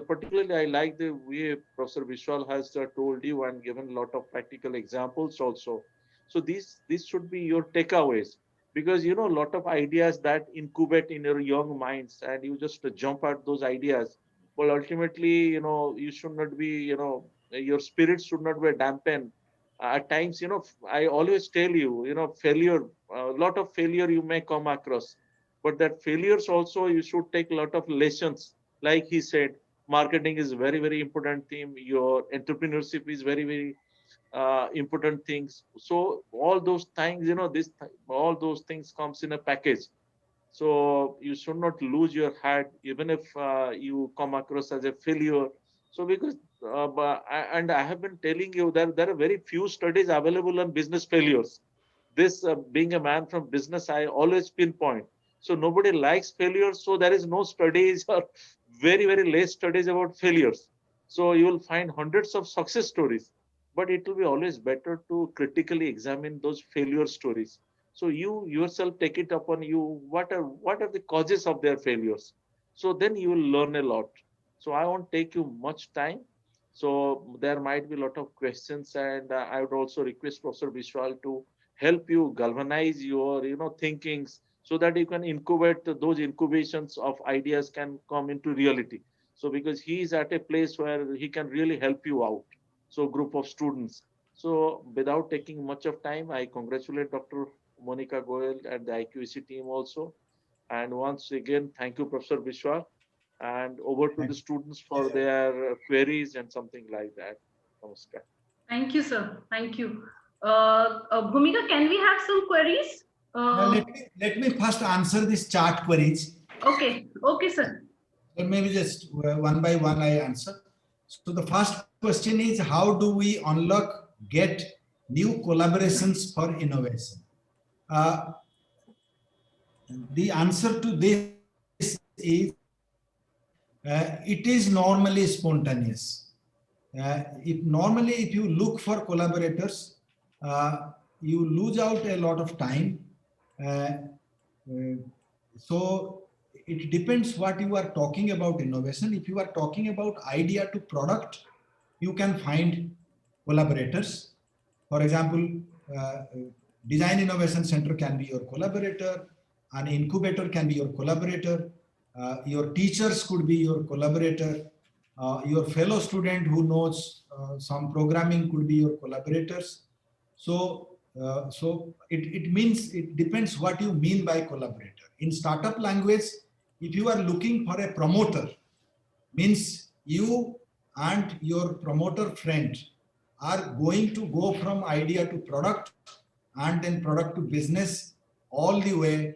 particularly I like the way Professor Vishwal has told you and given a lot of practical examples also. So these should be your takeaways, because you know a lot of ideas that incubate in your young minds and you just jump at those ideas. Well, ultimately, you know, you should not be, you know, your spirit should not be dampened. At times, you know, I always tell you, you know, failure, a lot of failure you may come across, but that failures also you should take a lot of lessons. Like he said, marketing is very important theme, your entrepreneurship is very important things. So all those things, you know, all those things comes in a package. So you should not lose your head even if you come across as a failure. So because and I have been telling you that there are very few studies available on business failures. This being a man from business, I always pinpoint. So nobody likes failures. So there is no studies or very less studies about failures. So you will find hundreds of success stories, but it will be always better to critically examine those failure stories. So you yourself take it upon you, what are the causes of their failures. So then you will learn a lot. So I won't take you much time. So there might be a lot of questions, and I would also request Professor Vishwal to help you galvanize your, you know, thinkings, so that you can incubate those incubations of ideas can come into reality. So because he is at a place where he can really help you out. So group of students. So without taking much of time, I congratulate Dr. Monica Goel and the IQEC team also. And once again, thank you, Professor Vishwa. And over to the students for their queries and something like that. Namaskar. Thank you, sir. Thank you. Bhumika, can we have some queries? Let me first answer this chart queries. Okay. Okay, sir. Then maybe just one by one I answer. So the first question is, how do we unlock, get new collaborations for innovation? The answer to this is, it is normally spontaneous. If you look for collaborators, you lose out a lot of time. So it depends what you are talking about innovation. If you are talking about idea to product, you can find collaborators. For example, Design Innovation Center can be your collaborator, an incubator can be your collaborator, your teachers could be your collaborator, your fellow student who knows some programming could be your collaborators. So it means, it depends what you mean by collaborator. In startup language, if you are looking for a promoter, means you and your promoter friend are going to go from idea to product and then product to business all the way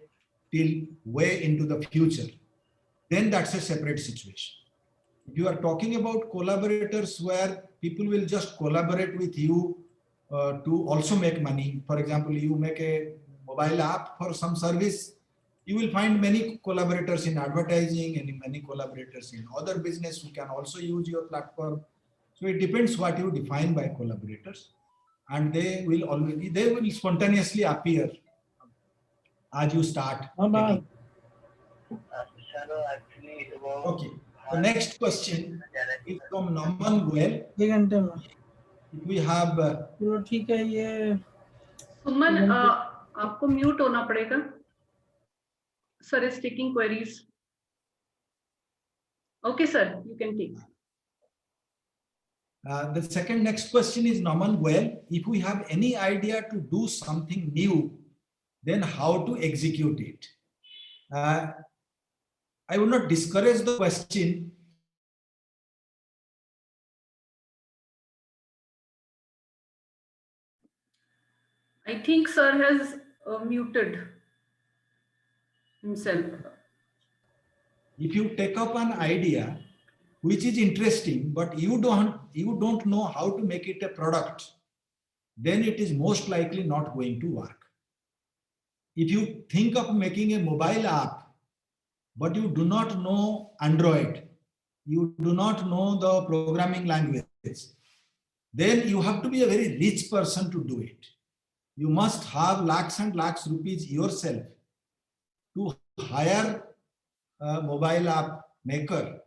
till way into the future. Then that's a separate situation. If you are talking about collaborators where people will just collaborate with you to also make money. For example, you make a mobile app for some service, you will find many collaborators in advertising and many collaborators in other business who can also use your platform. So it depends what you define by collaborators, and they will spontaneously appear as you start. Okay. The next question is from Naman Goel. We have Suman, आपको mute होना पड़ेगा. Sir is taking queries. Okay, sir, you can take. The next question is Naman Goel. If we have any idea to do something new, then how to execute it? I would not discourage the question. I think sir has muted himself. If you take up an idea which is interesting, but you don't know how to make it a product, then it is most likely not going to work. If you think of making a mobile app, but you do not know Android, you do not know the programming language, then you have to be a very rich person to do it. You must have lakhs and lakhs rupees yourself to hire a mobile app maker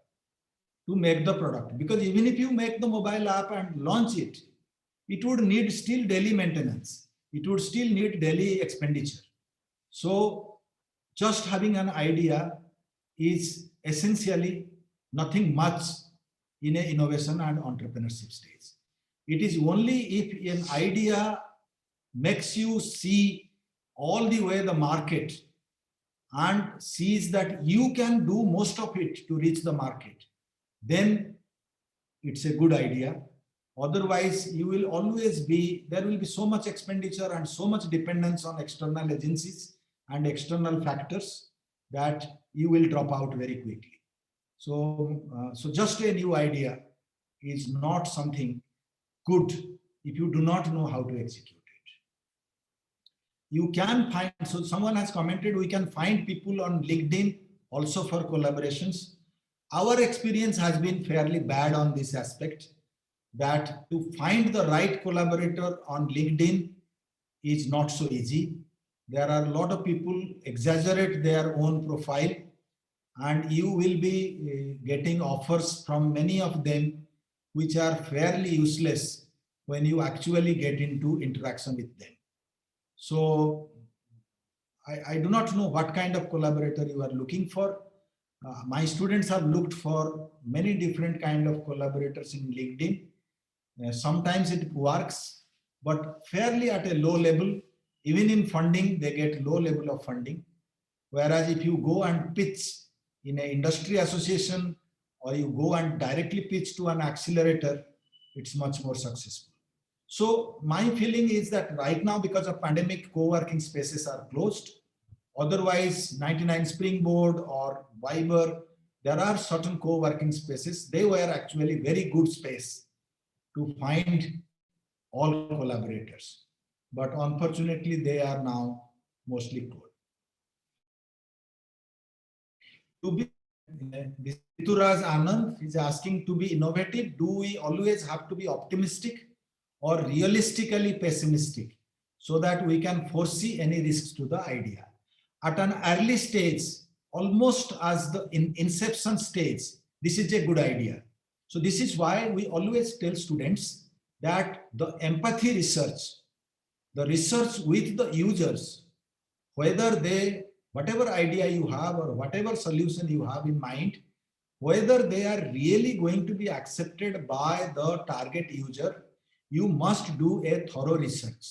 to make the product. Because even if you make the mobile app and launch it, it would need still daily maintenance. It would still need daily expenditure. So just having an idea is essentially nothing much in an innovation and entrepreneurship stage. It is only if an idea makes you see all the way the market and sees that you can do most of it to reach the market, then it's a good idea. Otherwise, you will always be, there will be so much expenditure and so much dependence on external agencies and external factors that you will drop out very quickly. So just a new idea is not something good if you do not know how to execute it. You can find, so someone has commented, we can find people on LinkedIn also for collaborations. Our experience has been fairly bad on this aspect, that to find the right collaborator on LinkedIn is not so easy. There are a lot of people exaggerate their own profile, and you will be getting offers from many of them which are fairly useless when you actually get into interaction with them. So I do not know what kind of collaborator you are looking for. My students have looked for many different kind of collaborators in LinkedIn. Sometimes it works, but fairly at a low level. Even in funding, they get low level of funding. Whereas if you go and pitch in an industry association, or you go and directly pitch to an accelerator, it's much more successful. So my feeling is that right now, because of pandemic, co-working spaces are closed. Otherwise, 99 Springboard or Viber, there are certain co-working spaces. They were actually very good space to find all collaborators. But unfortunately, they are now mostly closed. To be, Rituraj Anand is asking, to be innovative, do we always have to be optimistic or realistically pessimistic so that we can foresee any risks to the idea? At an early stage, almost as the inception stage, this is a good idea. So this is why we always tell students that the empathy research, the research with the users, whether they, whatever idea you have or whatever solution you have in mind, whether they are really going to be accepted by the target user, you must do a thorough research.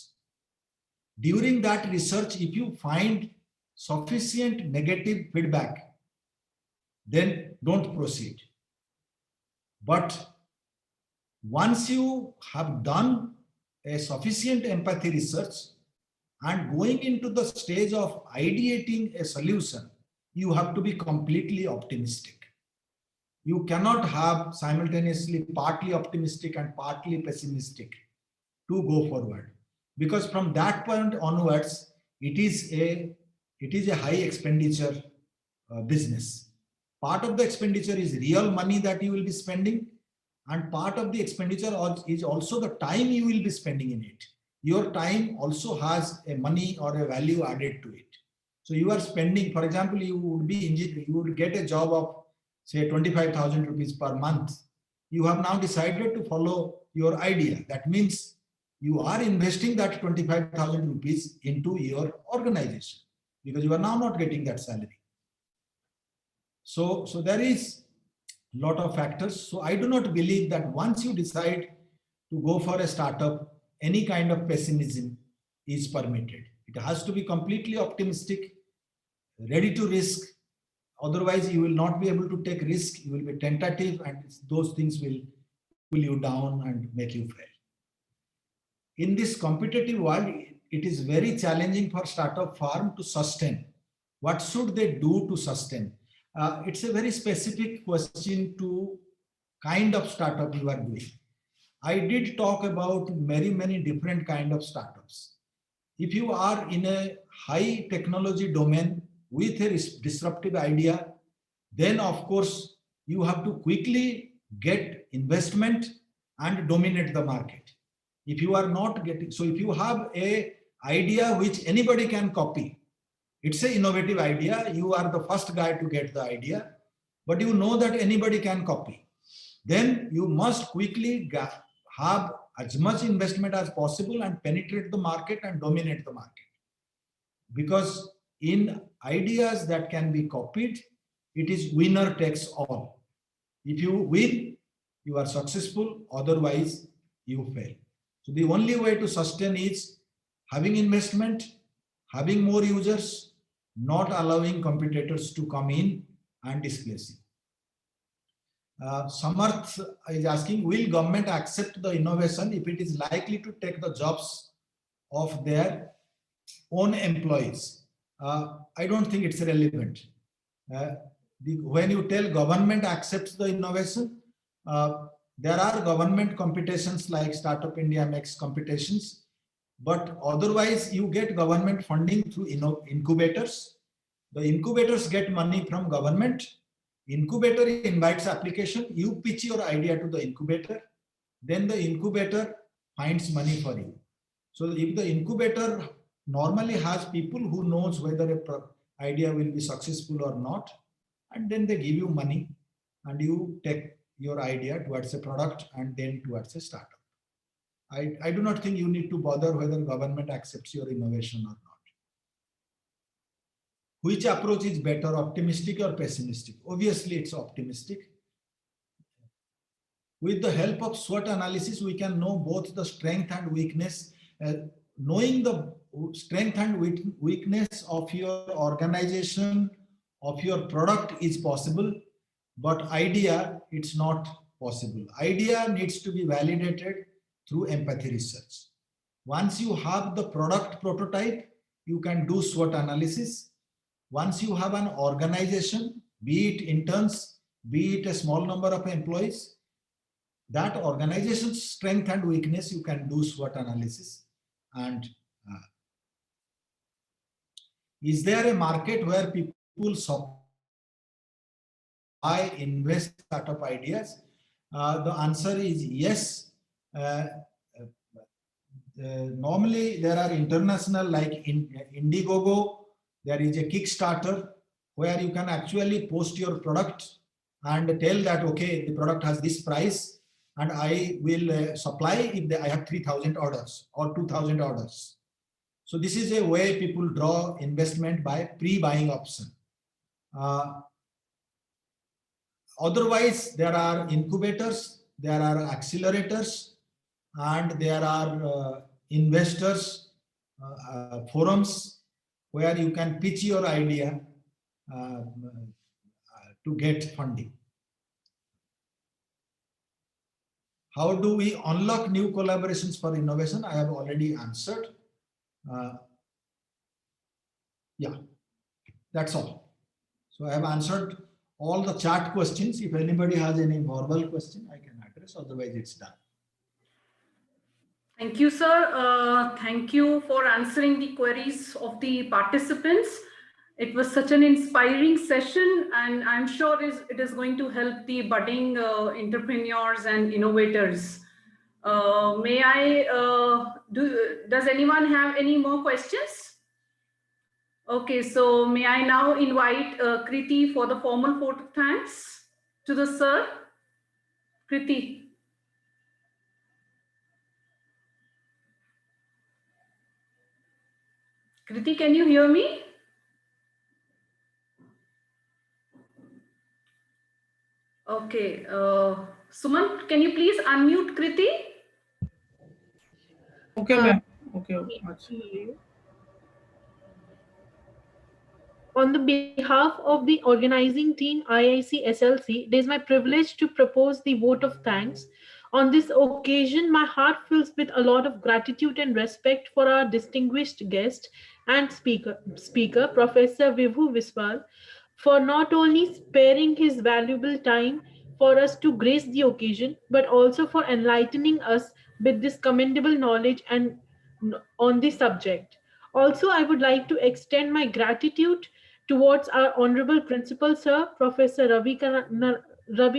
During that research, if you find sufficient negative feedback, then don't proceed. But once you have done a sufficient empathy research and going into the stage of ideating a solution, you have to be completely optimistic. You cannot have simultaneously partly optimistic and partly pessimistic to go forward, because from that point onwards, it is a high expenditure business. Part of the expenditure is real money that you will be spending, and part of the expenditure is also the time you will be spending in it. Your time also has a money or a value added to it. So you are spending, for example, you would get a job of say 25,000 rupees per month. You have now decided to follow your idea. That means you are investing that 25,000 rupees into your organization, because you are now not getting that salary. So there is a lot of factors. So I do not believe that once you decide to go for a startup, any kind of pessimism is permitted. It has to be completely optimistic, ready to risk. Otherwise, you will not be able to take risk. You will be tentative, and those things will pull you down and make you fail. In this competitive world, it is very challenging for startup firm to sustain. What should they do to sustain? It's a very specific question to kind of startup you are doing. I did talk about many different kind of startups. If you are in a high technology domain with a disruptive idea, then of course you have to quickly get investment and dominate the market. If you are not getting, so if you have a idea which anybody can copy, it's an innovative idea, you are the first guy to get the idea, but you know that anybody can copy, then you must quickly have as much investment as possible and penetrate the market and dominate the market. Because in ideas that can be copied, it is winner takes all. If you win, you are successful, otherwise you fail. So the only way to sustain is having investment, having more users, not allowing competitors to come in and displace you. Samarth is asking, will government accept the innovation if it is likely to take the jobs of their own employees? I don't think it's relevant. When you tell government accepts the innovation, there are government competitions like Startup India makes competitions, but otherwise you get government funding through incubators. The incubators get money from government. Incubator invites application, you pitch your idea to the incubator, then the incubator finds money for you. So if the incubator normally has people who knows whether a idea will be successful or not, and then they give you money and you take your idea towards a product and then towards a startup. I do not think you need to bother whether government accepts your innovation or not. Which approach is better, optimistic or pessimistic? Obviously, it's optimistic. With the help of SWOT analysis, we can know both the strength and weakness. Knowing the strength and weakness of your organization, of your product is possible, but idea, it's not possible. Idea needs to be validated through empathy research. Once you have the product prototype, you can do SWOT analysis. Once you have an organization, be it interns, be it a small number of employees, that organization's strength and weakness, you can do SWOT analysis. And is there a market where people buy, invest startup ideas? The answer is yes. Normally there are international like Indiegogo. There is a Kickstarter where you can actually post your product and tell that, okay, the product has this price and I will supply if I have 3,000 orders or 2,000 orders. So this is a way people draw investment by pre-buying option. Otherwise, there are incubators, there are accelerators, and there are investors, forums, where you can pitch your idea to get funding. How do we unlock new collaborations for innovation? I have already answered. Yeah, that's all. So I have answered all the chat questions. If anybody has any verbal question, I can address, otherwise it's done. Thank you, sir. Thank you for answering the queries of the participants. It was such an inspiring session, and I'm sure it is going to help the budding entrepreneurs and innovators. Does anyone have any more questions? Okay, so may I now invite Kriti for the formal vote of thanks to the sir. Kriti. Kriti, can you hear me? Okay, Suman, can you please unmute Kriti? Okay, ma'am. Okay. On the behalf of the organizing team IIC SLC, it is my privilege to propose the vote of thanks. On this occasion, my heart fills with a lot of gratitude and respect for our distinguished guest and speaker Professor Vibhu Biswal, for not only sparing his valuable time for us to grace the occasion, but also for enlightening us with this commendable knowledge and on the subject. Also, I would like to extend my gratitude towards our Honorable Principal Sir, Professor Ravi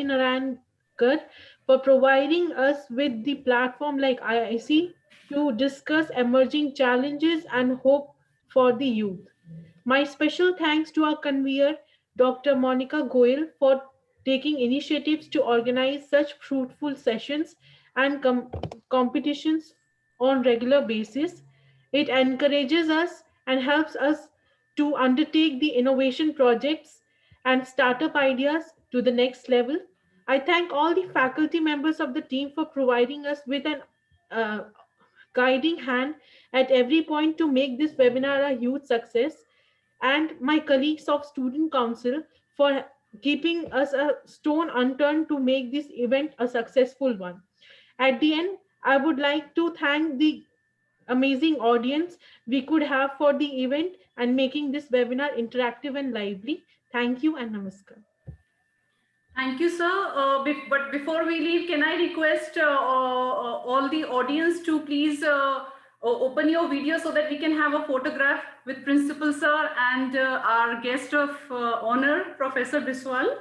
Narayan Namaskar for providing us with the platform like IIC to discuss emerging challenges and hope for the youth. My special thanks to our convener, Dr. Monica Goel, for taking initiatives to organize such fruitful sessions and competitions on regular basis. It encourages us and helps us to undertake the innovation projects and startup ideas to the next level. I thank all the faculty members of the team for providing us with an uh, guiding hand at every point to make this webinar a huge success, and my colleagues of Student Council for keeping us a stone unturned to make this event a successful one. At the end, I would like to thank the amazing audience we could have for the event and making this webinar interactive and lively. Thank you and namaskar. Thank you, sir. But before we leave, can I request all the audience to please open your video so that we can have a photograph with Principal Sir and our guest of honor, Professor Biswal.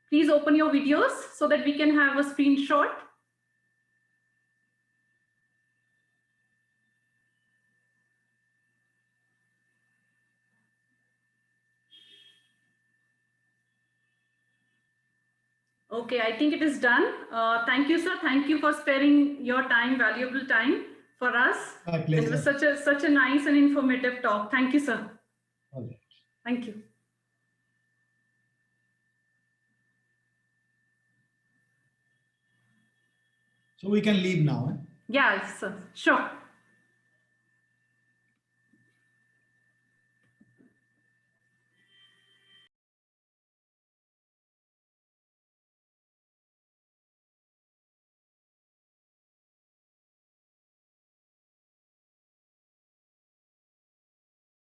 Please open your videos so that we can have a screenshot. Okay, I think it is done. Thank you, sir. Thank you for sparing your time, valuable time for us. My pleasure. It was such a nice and informative talk. Thank you, sir. All right. Thank you. So we can leave now. Yeah, sir. Sure.